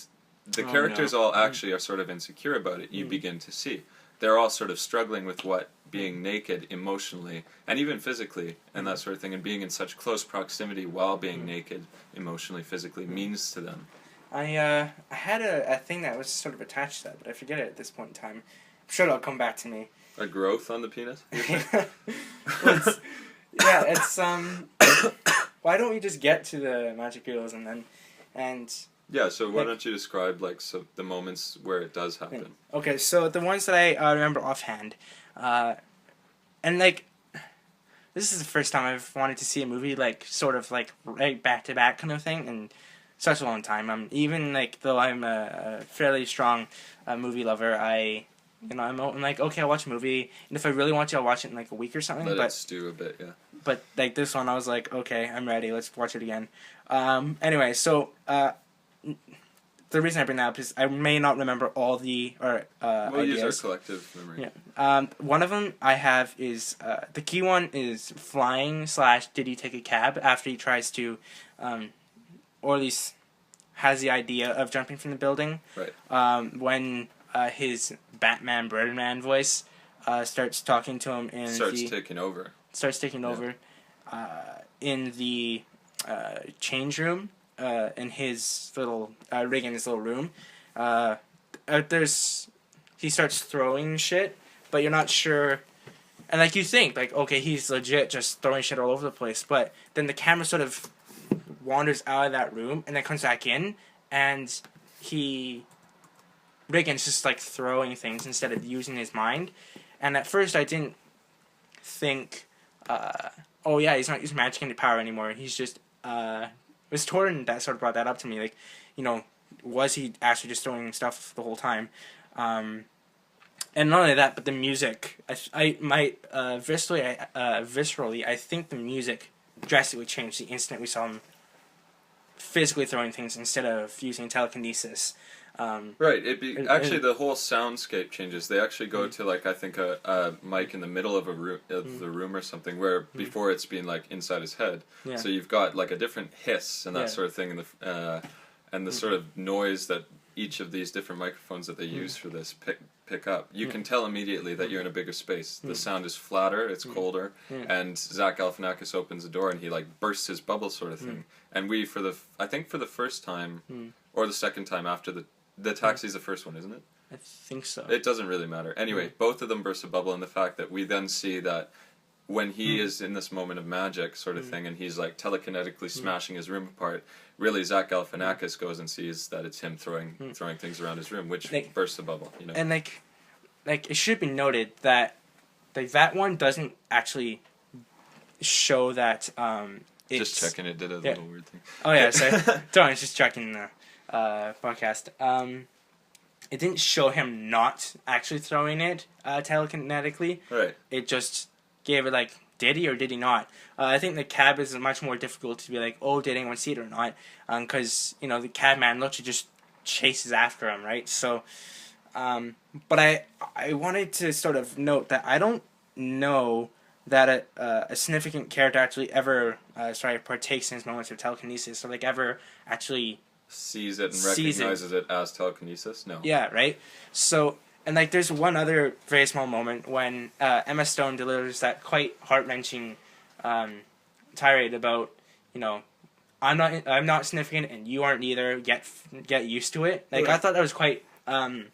the characters all actually are sort of insecure about it. You begin to see they're all sort of struggling with what being naked emotionally and even physically and that sort of thing, and being in such close proximity while being naked emotionally, physically, means to them. I had a thing that was sort of attached to that, but I forget it at this point in time. I'm sure it'll come back to me. A growth on the penis? Well, it's why don't we just get to the magic realism then? And yeah, so why don't you describe the moments where it does happen? Okay, so the ones that I remember offhand, and this is the first time I've wanted to see a movie sort of right back to back kind of thing in such a long time. Even though I'm a fairly strong movie lover, I'm like, okay, I'll watch a movie, and if I really want to, I'll watch it in a week or something. Let it stew a bit, yeah. But this one, I was like, okay, I'm ready. Let's watch it again. Anyway, so the reason I bring that up is I may not remember all the we'll ideas. use our collective memory. Yeah. One of them I have is the key one is flying / did he take a cab after he tries to, or at least has the idea of jumping from the building. Right. When his Batman Birdman voice starts talking to him and starts taking over. In the change room in his little Riggan's little room. He starts throwing shit, but you're not sure. And you think okay, he's legit just throwing shit all over the place, but then the camera sort of wanders out of that room and then comes back in, and Riggan's just throwing things instead of using his mind. And at first I didn't think, oh yeah, he's not using magic into power anymore. He's just, it was Torin that sort of brought that up to me. Was he actually just throwing stuff the whole time? And not only that, but the music. Viscerally, I think the music drastically changed the instant we saw him physically throwing things instead of using telekinesis. Right. Actually the whole soundscape changes. They actually go to I think a mic in the middle of the room or something, where before it's been inside his head. Yeah. So you've got a different hiss and that sort of thing, and the sort of noise that each of these different microphones that they use for this pick up. You can tell immediately that you're in a bigger space. The sound is flatter, it's colder, and Zach Galifianakis opens the door and he bursts his bubble sort of thing. And we I think for the first time or the second time after the taxi's the first one, isn't it? I think so. It doesn't really matter. Anyway, both of them burst a bubble, and the fact that we then see that when he is in this moment of magic sort of thing, and he's telekinetically smashing his room apart, really Zach Galifianakis goes and sees that it's him throwing things around his room, which bursts the bubble. And it should be noted that that one doesn't actually show that it's just checking it did a little weird thing. Oh yeah, sorry. It's just checking the podcast. It didn't show him not actually throwing it telekinetically. Right. It just gave it did he or did he not? I think the cab is much more difficult to be did anyone see it or not? Because the cab man literally just chases after him, right? So, but I wanted to sort of note that I don't know that a significant character actually ever partakes in his moments of telekinesis, or ever actually sees it and recognizes it as telekinesis. No. Yeah, right. So, and there's one other very small moment when Emma Stone delivers that quite heart-wrenching tirade about, I'm not significant and you aren't either. Get used to it. I thought that was quite well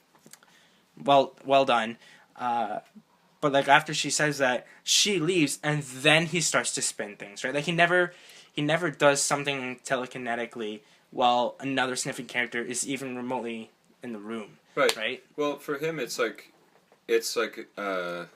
done. But after she says that, she leaves and then he starts to spin things, right? He never does something telekinetically while another significant character is even remotely in the room. Right. Well, for him, it's like a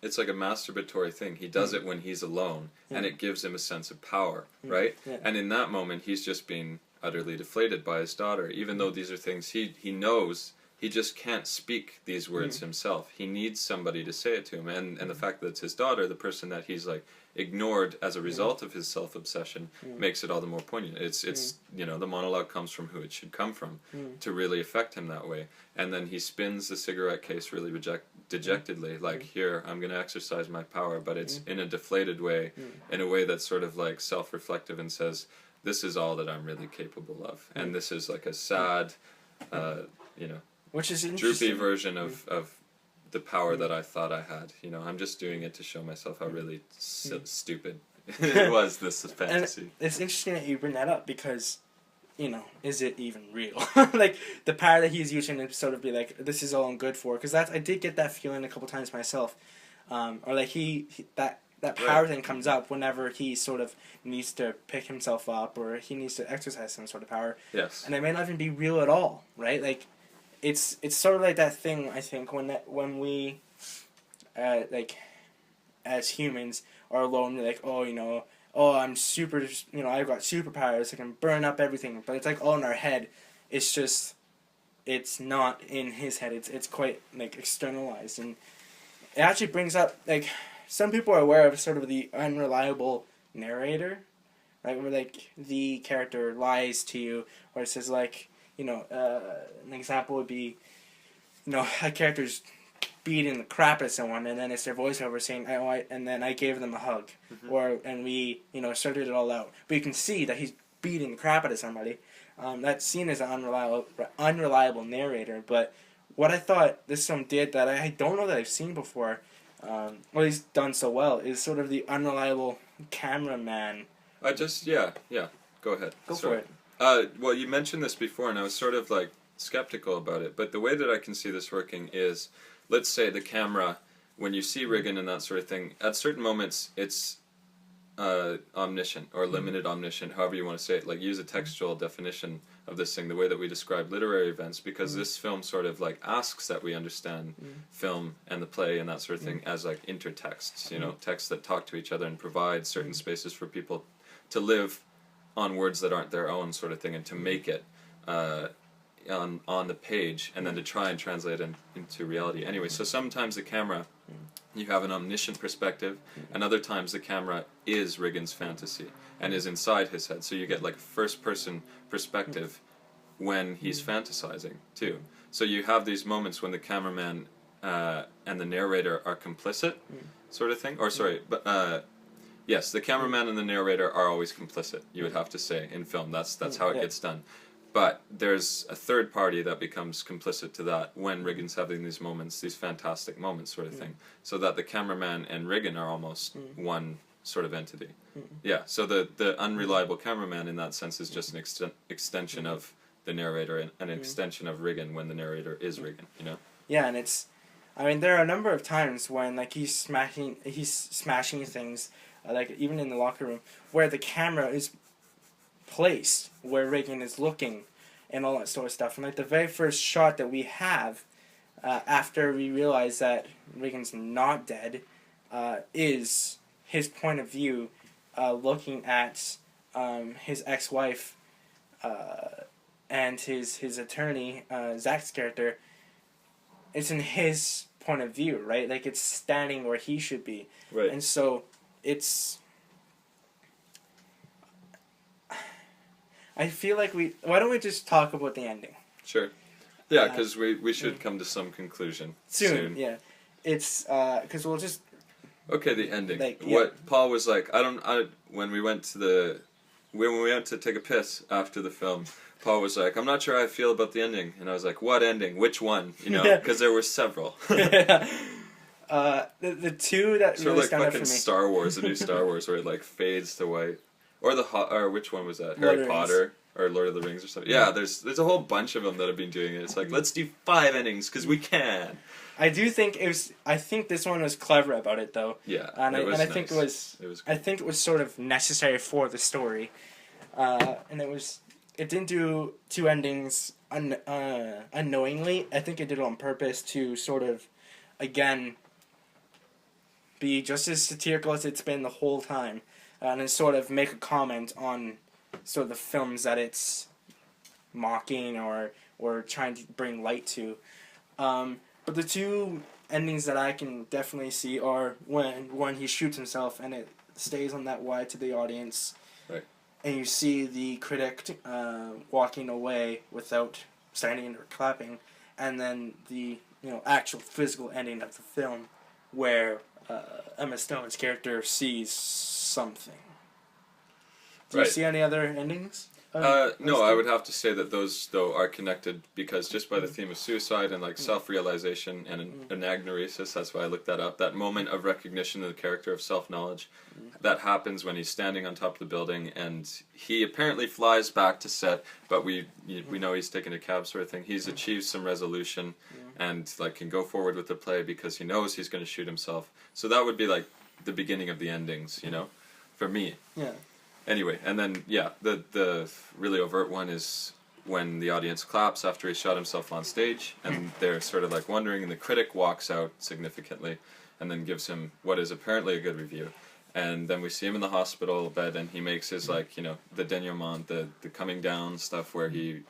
masturbatory thing. He does it when he's alone, and it gives him a sense of power, right? Yeah. And in that moment, he's just being utterly deflated by his daughter, even though these are things he knows. He just can't speak these words himself. He needs somebody to say it to him, and the fact that it's his daughter, the person that he's ignored as a result of his self-obsession, makes it all the more poignant. It's the monologue comes from who it should come from to really affect him that way. And then he spins the cigarette case really dejectedly, here, I'm going to exercise my power, but it's in a deflated way, in a way that's sort of self-reflective and says, this is all that I'm really capable of. And this is a sad, which is droopy version of the power that I thought I had. You know, I'm just doing it to show myself how really stupid it was, this fantasy. And it's interesting that you bring that up because, you know, is it even real? Like, the power that he's using to sort of be like, this is all I'm good for. Because I did get that feeling a couple times myself. Or like, that power thing comes up whenever he sort of needs to pick himself up or he needs to exercise some sort of power. Yes. And it may not even be real at all, right? Like, it's sort of like that thing, I think, when we, like, as humans are alone, we're like, oh, you know, oh, I'm super, you know, I've got superpowers, I can burn up everything. But it's like all in our head. It's just, it's not in his head. It's quite, like, externalized. And it actually brings up, like, some people are aware of sort of the unreliable narrator, right? Where, like, the character lies to you, or it says, like, you know, an example would be, you know, a character's beating the crap out of someone, and then it's their voiceover saying, and then I gave them a hug, and we, you know, sorted it all out. But you can see that he's beating the crap out of somebody. That's seen as an unreliable narrator. But what I thought this film did that I don't know that I've seen before, or he's done so well, is sort of the unreliable cameraman. Go ahead. Go for it. Well, you mentioned this before, and I was sort of like skeptical about it. But the way that I can see this working is, let's say the camera, when you see Riggan and that sort of thing, at certain moments it's omniscient or limited omniscient, however you want to say it. Like, use a textual definition of this thing, the way that we describe literary events, because this film sort of like asks that we understand film and the play and that sort of thing as like intertexts, you know, texts that talk to each other and provide certain spaces for people to live on words that aren't their own, sort of thing, and to make it on the page, and then to try and translate it into reality. Anyway, so sometimes the camera, you have an omniscient perspective, and other times the camera is Riggan's fantasy and is inside his head. So you get like a first-person perspective when he's fantasizing too. So you have these moments when the cameraman and the narrator are complicit, sort of thing. Or sorry, but yes, the cameraman and the narrator are always complicit. You would have to say in film. That's how it gets done. But there's a third party that becomes complicit to that when Riggan's having these moments, these fantastic moments, sort of thing. So that the cameraman and Riggan are almost one sort of entity. Yeah, so the unreliable cameraman in that sense is just an extension of the narrator and an extension of Riggan when the narrator is Riggan, you know? Yeah, and it's, I mean, there are a number of times when, like, he's smashing things, like, even in the locker room, where the camera is placed where Riggan is looking and all that sort of stuff. And like the very first shot that we have after we realize that Riggan's not dead is his point of view looking at his ex-wife and his attorney, Zach's character. It's in his point of view, right? Like, it's standing where he should be. Right. And so it's, I feel like why don't we just talk about the ending? Sure. Yeah, because we should come to some conclusion soon. Yeah. It's, because we'll just... Okay, the ending. Like, What Paul was like, when we went to take a piss after the film, Paul was like, I'm not sure how I feel about the ending. And I was like, what ending? Which one? You know, because there were several. The two that sort really of like stand out for fucking me. Star Wars, the new Star Wars, where it like fades to white. Or which one was that? Lord Harry Potter or Lord of the Rings or something. Yeah, there's a whole bunch of them that have been doing it. It's like, let's do 5 endings because we can. I think this one was clever about it though. Yeah, and it was I nice. think it was. It was I think it was sort of necessary for the story, and it didn't do 2 endings unknowingly. I think it did it on purpose to sort of, again, be just as satirical as it's been the whole time. And then sort of make a comment on sort of the films that it's mocking or trying to bring light to. But the 2 endings that I can definitely see are when he shoots himself and it stays on that wide to the audience. Right. And you see the critic walking away without standing or clapping. And then the actual physical ending of the film where Emma Stone's character sees something. Do you see any other endings? No, I would have to say that those, though, are connected because just by the theme of suicide and like self-realization and anagnoresis, that's why I looked that up, that moment of recognition of the character of self-knowledge, that happens when he's standing on top of the building and he apparently flies back to set, but we know he's taking a cab sort of thing. He's achieved some resolution and like can go forward with the play because he knows he's going to shoot himself. So that would be like the beginning of the endings, you know, for me. Yeah. Anyway, and then, yeah, the really overt one is when the audience claps after he shot himself on stage, and they're sort of like wondering, and the critic walks out significantly, and then gives him what is apparently a good review. And then we see him in the hospital bed, and he makes his, like, you know, the denouement, the coming down stuff where he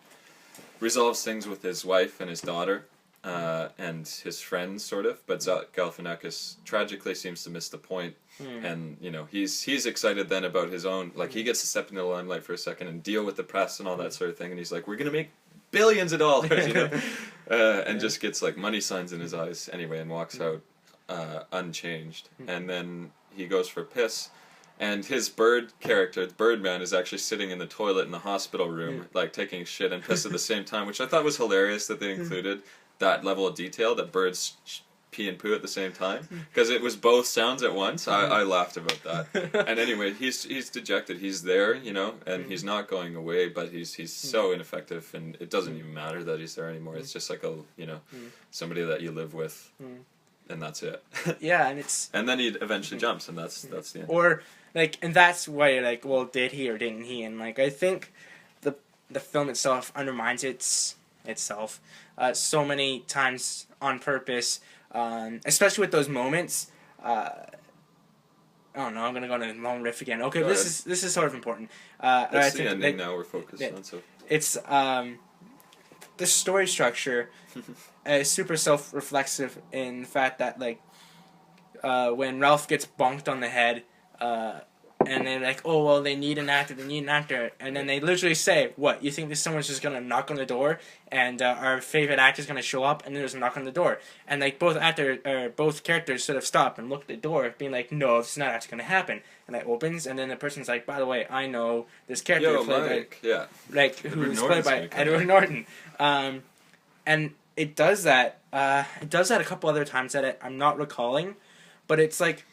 resolves things with his wife and his daughter, and his friends, sort of, but Galifianakis tragically seems to miss the point. And you know he's excited then about his own, like he gets to step into the limelight for a second and deal with the press and all that sort of thing, and he's like, we're gonna make billions of dollars, you know, and just gets like money signs in his eyes anyway and walks out unchanged. And then he goes for a piss, and his bird character, Birdman, is actually sitting in the toilet in the hospital room, like taking shit and piss at the same time, which I thought was hilarious that they included that level of detail, that birds pee and poo at the same time, because it was both sounds at once. I laughed about that. And anyway, he's dejected. He's there, you know, and he's not going away, but he's so ineffective, and it doesn't even matter that he's there anymore. It's just like a, you know, somebody that you live with, and that's it. Yeah, and then he eventually jumps, and that's the end. Or like, and that's why you're like, well, did he or didn't he? And like, I think the film itself undermines itself so many times on purpose. Especially with those moments, I don't know. I'm gonna go on a long riff again. Okay, this is sort of important. That's the ending now we're focused on. So it's the story structure is super self-reflexive in the fact that like when Ralph gets bonked on the head, and they're like, oh, well, they need an actor, and then they literally say, what, you think this someone's just gonna knock on the door, and our favorite actor's gonna show up, and then there's a knock on the door, and like both characters sort of stop and look at the door, being like, no, this is not actually gonna happen, and it opens, and then the person's like, by the way, I know this character who's played by Edward Norton, and it does that a couple other times that I'm not recalling, but it's like,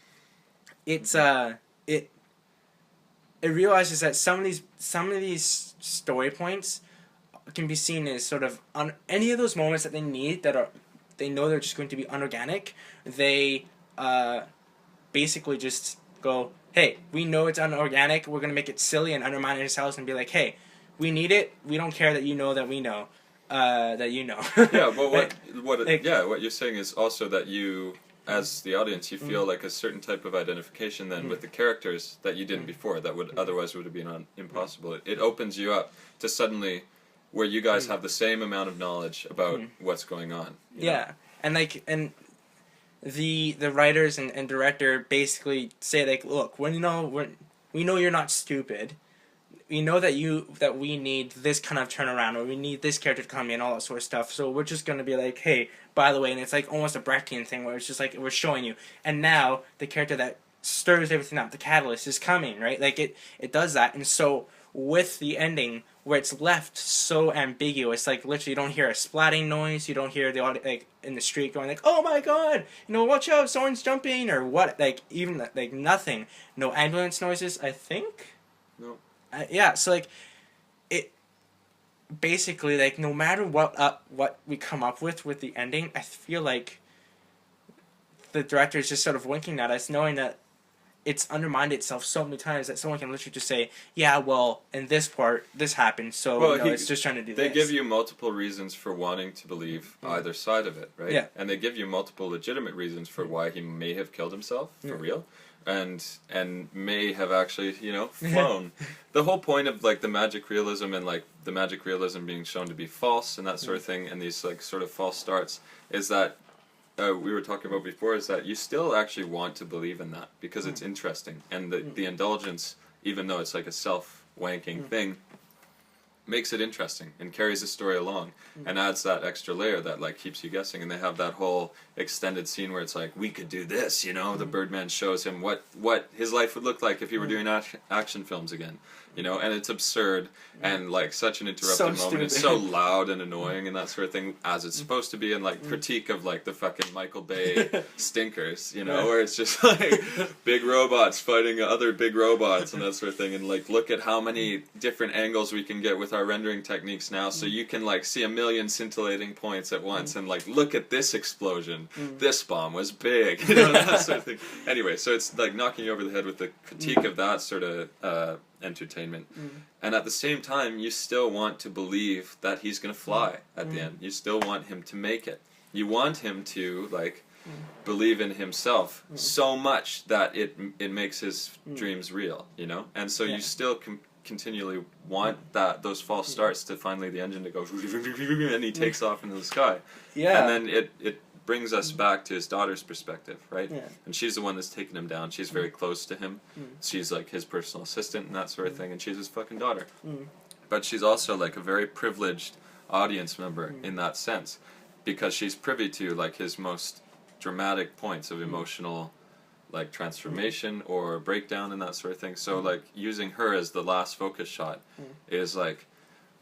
it realizes that some of these story points can be seen as sort of on any of those moments that they need they know they're just going to be unorganic. They basically just go, hey, we know it's unorganic. We're gonna make it silly and undermine ourselves and be like, hey, we need it. We don't care that you know that we know that you know. Yeah, but what you're saying is also that you, as the audience, you feel like a certain type of identification then with the characters that you didn't before, that would otherwise would have been impossible. It opens you up to suddenly where you guys have the same amount of knowledge about what's going on. Yeah, and the writers and director basically say like, look, we know you're not stupid. We know that we need this kind of turnaround, or we need this character to come in, all that sort of stuff. So we're just gonna be like, hey, by the way, and it's like almost a Brechtian thing where it's just like we're showing you, and now the character that stirs everything up, the catalyst, is coming, right? Like it does that, and so with the ending where it's left so ambiguous, like literally you don't hear a splatting noise, you don't hear the audio like in the street going like, oh my god, watch out, someone's jumping, or what, like even like nothing, no ambulance noises, I think. No. Yeah, so like it basically, like, no matter what we come up with the ending, I feel like the director is just sort of winking at us, knowing that it's undermined itself so many times that someone can literally just say, yeah, well, in this part, this happened, so it's just trying to do this. They give you multiple reasons for wanting to believe either side of it, right? Yeah. And they give you multiple legitimate reasons for why he may have killed himself, for real, and may have actually, flown. The whole point of, like, the magic realism and, like, the magic realism being shown to be false and that sort of thing, and these, like, sort of false starts, is that we were talking about before, is that you still actually want to believe in that because it's interesting, and the indulgence, even though it's like a self-wanking thing, makes it interesting and carries the story along and adds that extra layer that like keeps you guessing. And they have that whole extended scene where it's like, we could do this, you know. The Birdman shows him what his life would look like if he were doing action films again, you know. And it's absurd and like such an interrupted moment. It's so loud and annoying and that sort of thing, as it's supposed to be. And like critique of like the fucking Michael Bay stinkers, you know, where it's just like big robots fighting other big robots and that sort of thing. And like, look at how many different angles we can get with our rendering techniques now, so you can like see a million scintillating points at once, and like, look at this explosion, this bomb was big, you know, that sort of thing. Anyway, so it's like knocking you over the head with the critique of that sort of entertainment, and at the same time you still want to believe that he's gonna fly at the end. You still want him to make it. You want him to like believe in himself so much that it makes his dreams real, you know. And so you still continually want those false starts to finally the engine to go and he takes off into the sky. And then it brings us back to his daughter's perspective, right? And she's the one that's taking him down. She's very close to him. She's like his personal assistant and that sort of thing, and she's his fucking daughter. But she's also like a very privileged audience member in that sense, because she's privy to like his most dramatic points of emotional like transformation or breakdown and that sort of thing. So like using her as the last focus shot is like,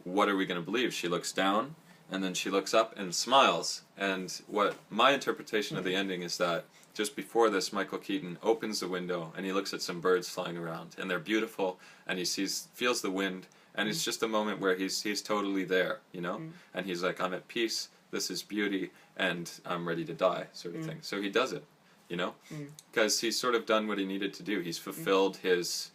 what are we going to believe? She looks down and then she looks up and smiles. And what my interpretation of the ending is that just before this, Michael Keaton opens the window and he looks at some birds flying around, and they're beautiful, and he feels the wind, and it's just a moment where he's totally there, you know. And he's like, I'm at peace, this is beauty, and I'm ready to die, sort of thing. So he does it, you know, because he's sort of done what he needed to do. He's fulfilled his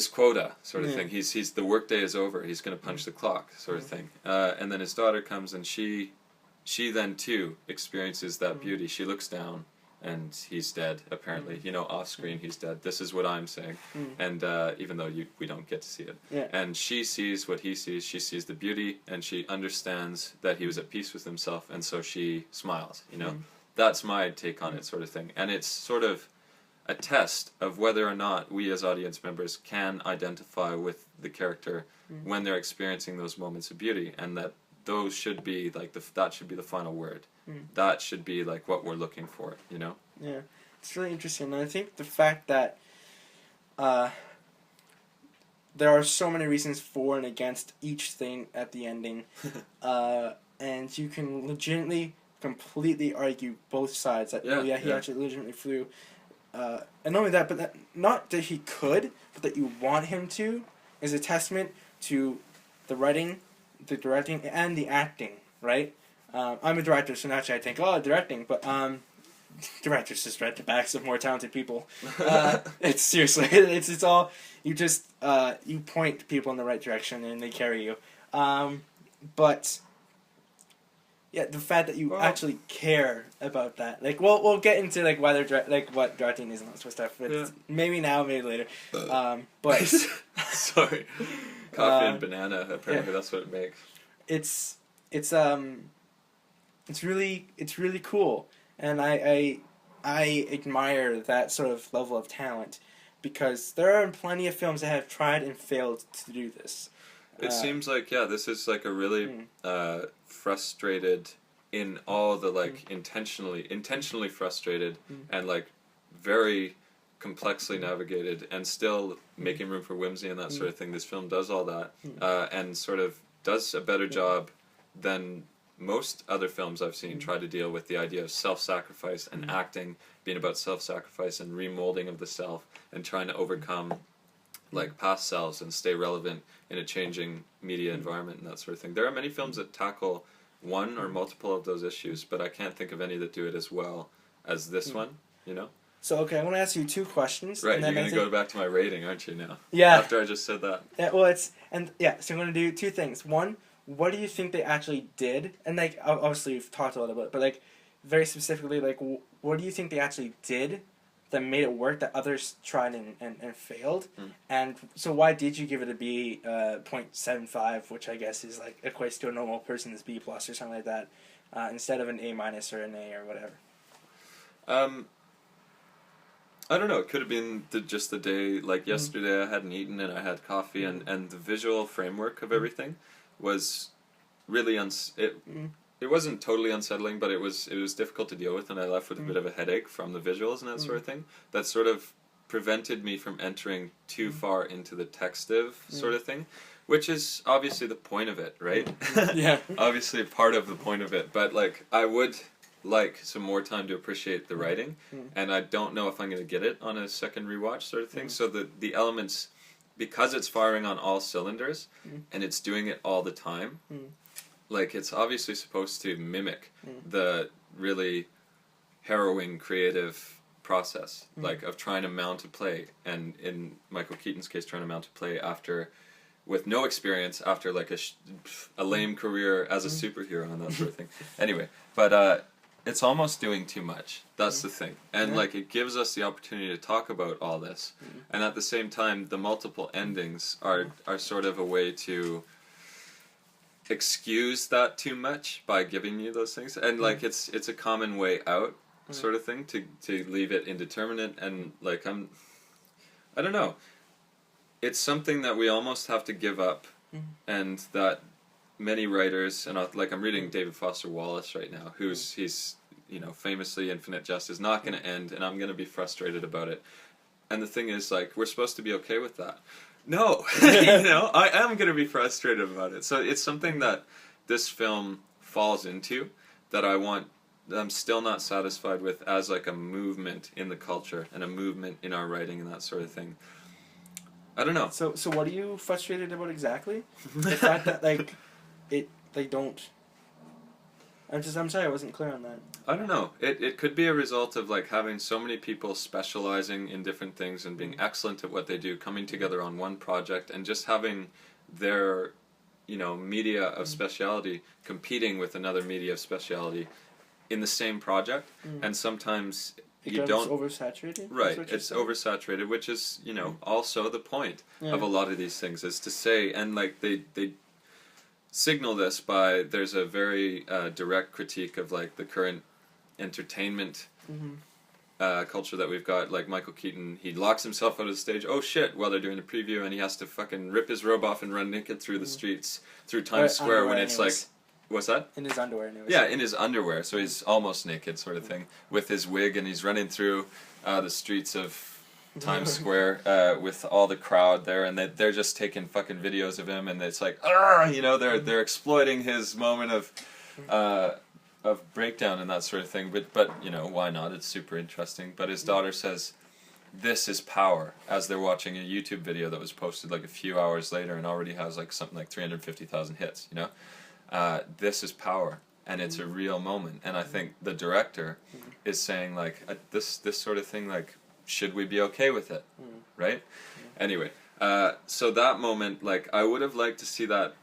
quota, sort of thing. He's the workday is over. He's going to punch the clock, sort of thing. And then his daughter comes, and she then too experiences that beauty. She looks down, and he's dead. Apparently, you know, off screen he's dead. This is what I'm saying. And even though we don't get to see it, and she sees what he sees. She sees the beauty, and she understands that he was at peace with himself, and so she smiles. You know. That's my take on it, sort of thing. And it's sort of a test of whether or not we as audience members can identify with the character when they're experiencing those moments of beauty, and that those should be like that should be the final word. That should be like what we're looking for, you know? Yeah. It's really interesting. And I think the fact that there are so many reasons for and against each thing at the ending, and you can legitimately completely argue both sides that he actually legitimately flew, and not only that, but that not that he could, but that you want him to, is a testament to the writing, the directing, and the acting, right? I'm a director, so naturally I think, directing, but directors just direct the backs of more talented people. It's seriously, it's all, you just you point people in the right direction and they carry you, but yeah, the fact that you actually care about that, like, we'll get into like why they're what directing is and all this stuff. But maybe now, maybe later. But sorry, coffee and banana. Apparently, that's what it makes. It's really cool, and I admire that sort of level of talent, because there are plenty of films that have tried and failed to do this. It seems like this is like a really frustrated in all the like intentionally frustrated and like very complexly navigated and still making room for whimsy and that sort of thing. This film does all that and sort of does a better job than most other films I've seen try to deal with the idea of self-sacrifice and acting being about self-sacrifice and remolding of the self and trying to overcome like past selves and stay relevant in a changing media environment and that sort of thing. There are many films that tackle one or multiple of those issues, but I can't think of any that do it as well as this one, you know? So, okay, I'm going to ask you two questions. Right, you're going to go back to my rating, aren't you, now? Yeah. After I just said that. Yeah, well, so I'm going to do two things. One, what do you think they actually did? And, like, obviously you've talked a lot about it, but, like, very specifically, like, what do you think they actually did that made it work that others tried and failed? And so why did you give it a B, 0.75, which I guess is like equates to a normal person's B plus or something like that, instead of an A minus or an A or whatever? I don't know. It could have been just the day. Like yesterday, I hadn't eaten and I had coffee, and the visual framework of everything was really it wasn't totally unsettling, but it was difficult to deal with, and I left with a bit of a headache from the visuals and that sort of thing. That sort of prevented me from entering too far into the textive sort of thing, which is obviously the point of it, right? Yeah. Obviously part of the point of it, but like I would like some more time to appreciate the writing, and I don't know if I'm going to get it on a second rewatch sort of thing. So the elements, because it's firing on all cylinders and it's doing it all the time, like it's obviously supposed to mimic the really harrowing creative process, like of trying to mount a play, and in Michael Keaton's case, trying to mount a play with no experience after like a lame career as a superhero and that sort of thing. Anyway, but it's almost doing too much. That's the thing. And like it gives us the opportunity to talk about all this. And at the same time, the multiple endings are sort of a way to excuse that too much by giving you those things. And like it's a common way out sort of thing to leave it indeterminate, and like I don't know. It's something that we almost have to give up, and that many writers, and like I'm reading David Foster Wallace right now, he's famously Infinite Jest is not going to end, and I'm going to be frustrated about it. And the thing is, like, we're supposed to be okay with that. No, I am going to be frustrated about it. So it's something that this film falls into that I'm still not satisfied with as like a movement in the culture and a movement in our writing and that sort of thing. I don't know. So what are you frustrated about exactly? The fact that they don't. I'm sorry, I wasn't clear on that. I don't know. It could be a result of like having so many people specializing in different things and being excellent at what they do, coming together on one project, and just having their media of speciality competing with another media of speciality in the same project, and sometimes you don't oversaturated. Right, it's oversaturated, which is also the point of a lot of these things, is to say, and like they signal this by, there's a very direct critique of like the current entertainment culture that we've got. Like Michael Keaton, he locks himself out of the stage, oh shit, while they're doing a preview, and he has to fucking rip his robe off and run naked through the streets, through Times Square, when it's like, what's that? In his underwear, anyways. Yeah, in his underwear, so he's almost naked sort of thing, with his wig, and he's running through the streets of Times Square with all the crowd there, and they're just taking fucking videos of him, and it's like, they're exploiting his moment of breakdown and that sort of thing, but why not? It's super interesting. But his daughter says, "This is power," as they're watching a YouTube video that was posted like a few hours later and already has like something like 350,000 hits. This is power, and it's a real moment. And I think the director is saying like, this sort of thing, like, should we be okay with it, right? Anyway, so that moment, like, I would have liked to see that.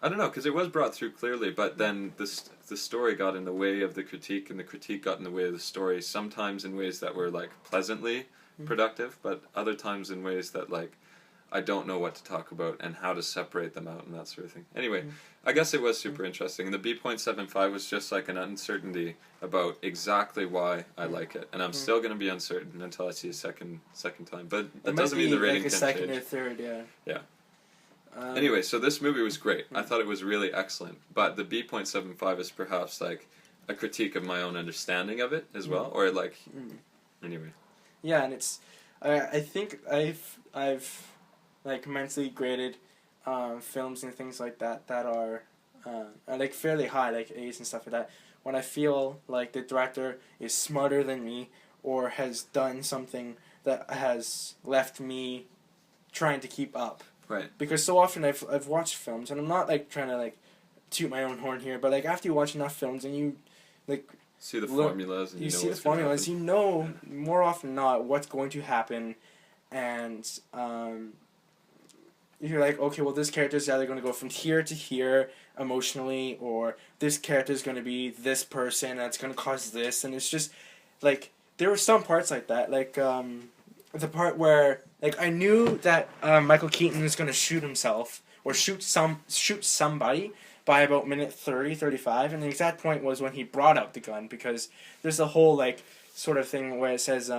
I don't know, because it was brought through clearly, but then the story got in the way of the critique, and the critique got in the way of the story, sometimes in ways that were, like, pleasantly productive, but other times in ways that, like, I don't know what to talk about and how to separate them out and that sort of thing. Anyway, I guess it was super interesting. And the B.75 was just like an uncertainty about exactly why I like it, and I'm still going to be uncertain until I see a second time. But that doesn't mean the rating can change. Like a second or third, yeah. Yeah. Anyway, so this movie was great. I thought it was really excellent. But the B.75 is perhaps like a critique of my own understanding of it as well, or like anyway. Yeah, and it's I think I've like immensely graded films and things like that are like fairly high, like A's and stuff like that, when I feel like the director is smarter than me or has done something that has left me trying to keep up. Right. Because so often I've watched films, and I'm not like trying to like toot my own horn here, but like after you watch enough films and you like see the formulas, and you see the formulas, you know more often than not what's going to happen, and you're like, okay, well, this character is either going to go from here to here emotionally, or this character is going to be this person that's going to cause this, and it's just like there were some parts like that, like the part where like I knew that Michael Keaton was going to shoot himself or shoot somebody by about minute 30, 35, and the exact point was when he brought out the gun, because there's a whole like sort of thing where it says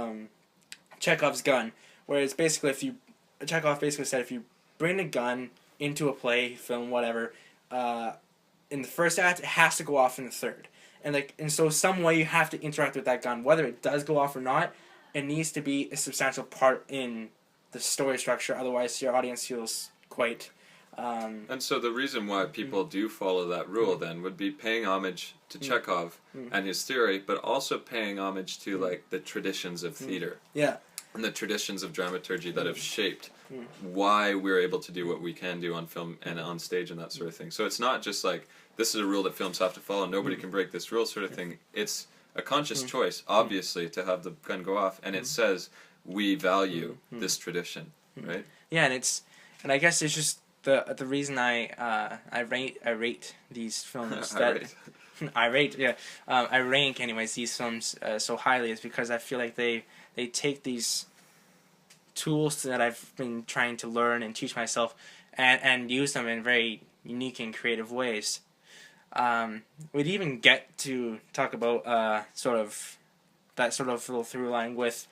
Chekhov's gun, where it's basically Chekhov basically said if you bring a gun into a play, film, whatever, in the first act, it has to go off in the third. And so some way you have to interact with that gun. Whether it does go off or not, it needs to be a substantial part in the story structure. Otherwise, your audience feels quite... and so the reason why people do follow that rule then would be paying homage to Chekhov and his theory, but also paying homage to like the traditions of theater. Yeah. And the traditions of dramaturgy that have shaped why we're able to do what we can do on film and on stage and that sort of thing. So it's not just like, this is a rule that films have to follow, nobody can break this rule sort of thing. It's a conscious choice, obviously, to have the gun go off, and it says, we value this tradition, right? Yeah, and I guess it's just the reason I rate these films I rank anyways these films so highly is because I feel like they take these tools that I've been trying to learn and teach myself and use them in very unique and creative ways. We'd even get to talk about sort of little through line with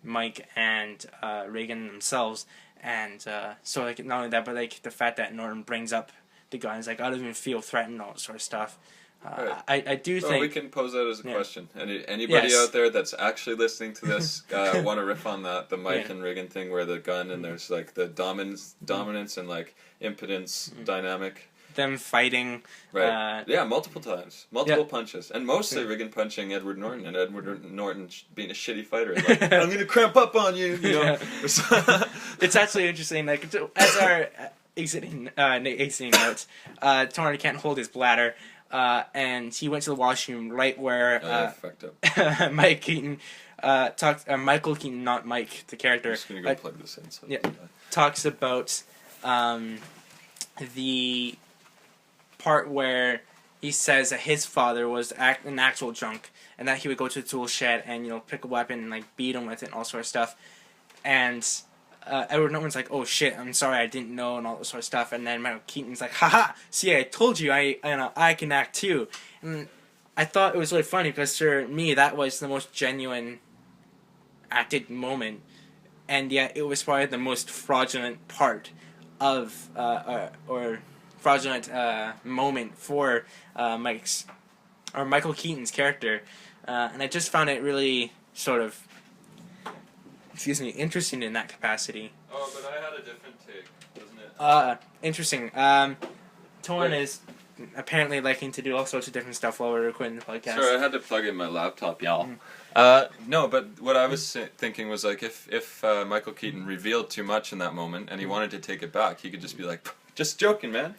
Mike and Riggan themselves, and so like not only that, but like the fact that Norton brings up the guns, like I don't even feel threatened, all that sort of stuff. Right. I do think we can pose that as a question. Anybody out there that's actually listening to this want to riff on that, the Mike and Riggan thing where the gun and there's like the dominance and like impotence dynamic. Them fighting. Right. Multiple times. Multiple punches. And mostly Riggan punching Edward Norton and Edward Norton being a shitty fighter. Like, I'm going to cramp up on you, you know. It's actually interesting. Like, as our exiting notes, Torin can't hold his bladder. And he went to the washroom right where fucked up. Michael Keaton, not Mike, the character. I'm just gonna go plug this in. So talks about the part where he says that his father was an actual drunk, and that he would go to the tool shed and pick a weapon and like beat him with it and all sort of stuff. And Edward Norton's like, "Oh shit, I'm sorry, I didn't know," and all that sort of stuff. And then Michael Keaton's like, "Haha, see, I told you, I can act too." And I thought it was really funny because for me, that was the most genuine acted moment, and yet it was probably the most fraudulent part of or fraudulent moment for Michael Keaton's character, and I just found it really sort of interesting in that capacity. Oh, but I had a different take, wasn't it? Interesting. Torin is apparently liking to do all sorts of different stuff while we're recording the podcast. Sorry, I had to plug in my laptop, y'all. No, but what I was thinking was like if Michael Keaton revealed too much in that moment and he wanted to take it back, he could just be like, "Just joking, man,"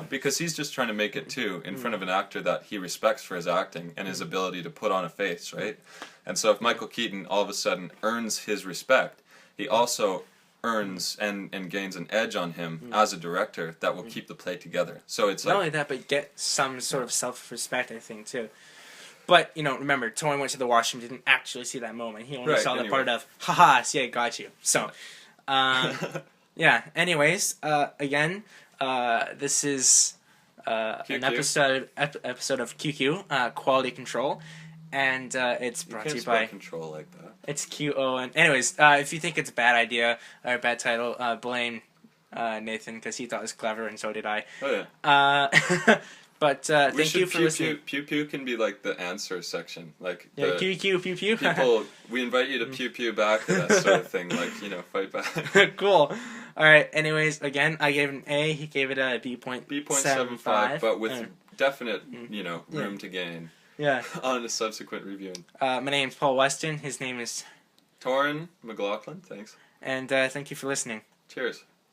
because he's just trying to make it too in front of an actor that he respects for his acting and his ability to put on a face, right? And so if Michael Keaton all of a sudden earns his respect, he also earns and gains an edge on him as a director that will keep the play together. So it's not only that, but get some sort of self-respect, I think, too. But, remember, Torin went to the washroom, didn't actually see that moment. He only saw the part of, haha, see, I got you. So, yeah, anyways, again, this is an episode of QQ, Quality Control, and it's brought to you by... control like that. It's QO, and anyways, if you think it's a bad idea, or a bad title, blame Nathan, because he thought it was clever, and so did I. Oh, yeah. But thank you for listening. Pew pew can be like the answer section, like QQ pew pew. People, we invite you to pew pew back or that sort of thing, like fight back. Cool. All right. Anyways, again, I gave it an A. He gave it a B.75, but with definite room to gain. Yeah. On a subsequent reviewing. My name's Paul Weston. His name is Torin McLaughlin. Thanks. And thank you for listening. Cheers.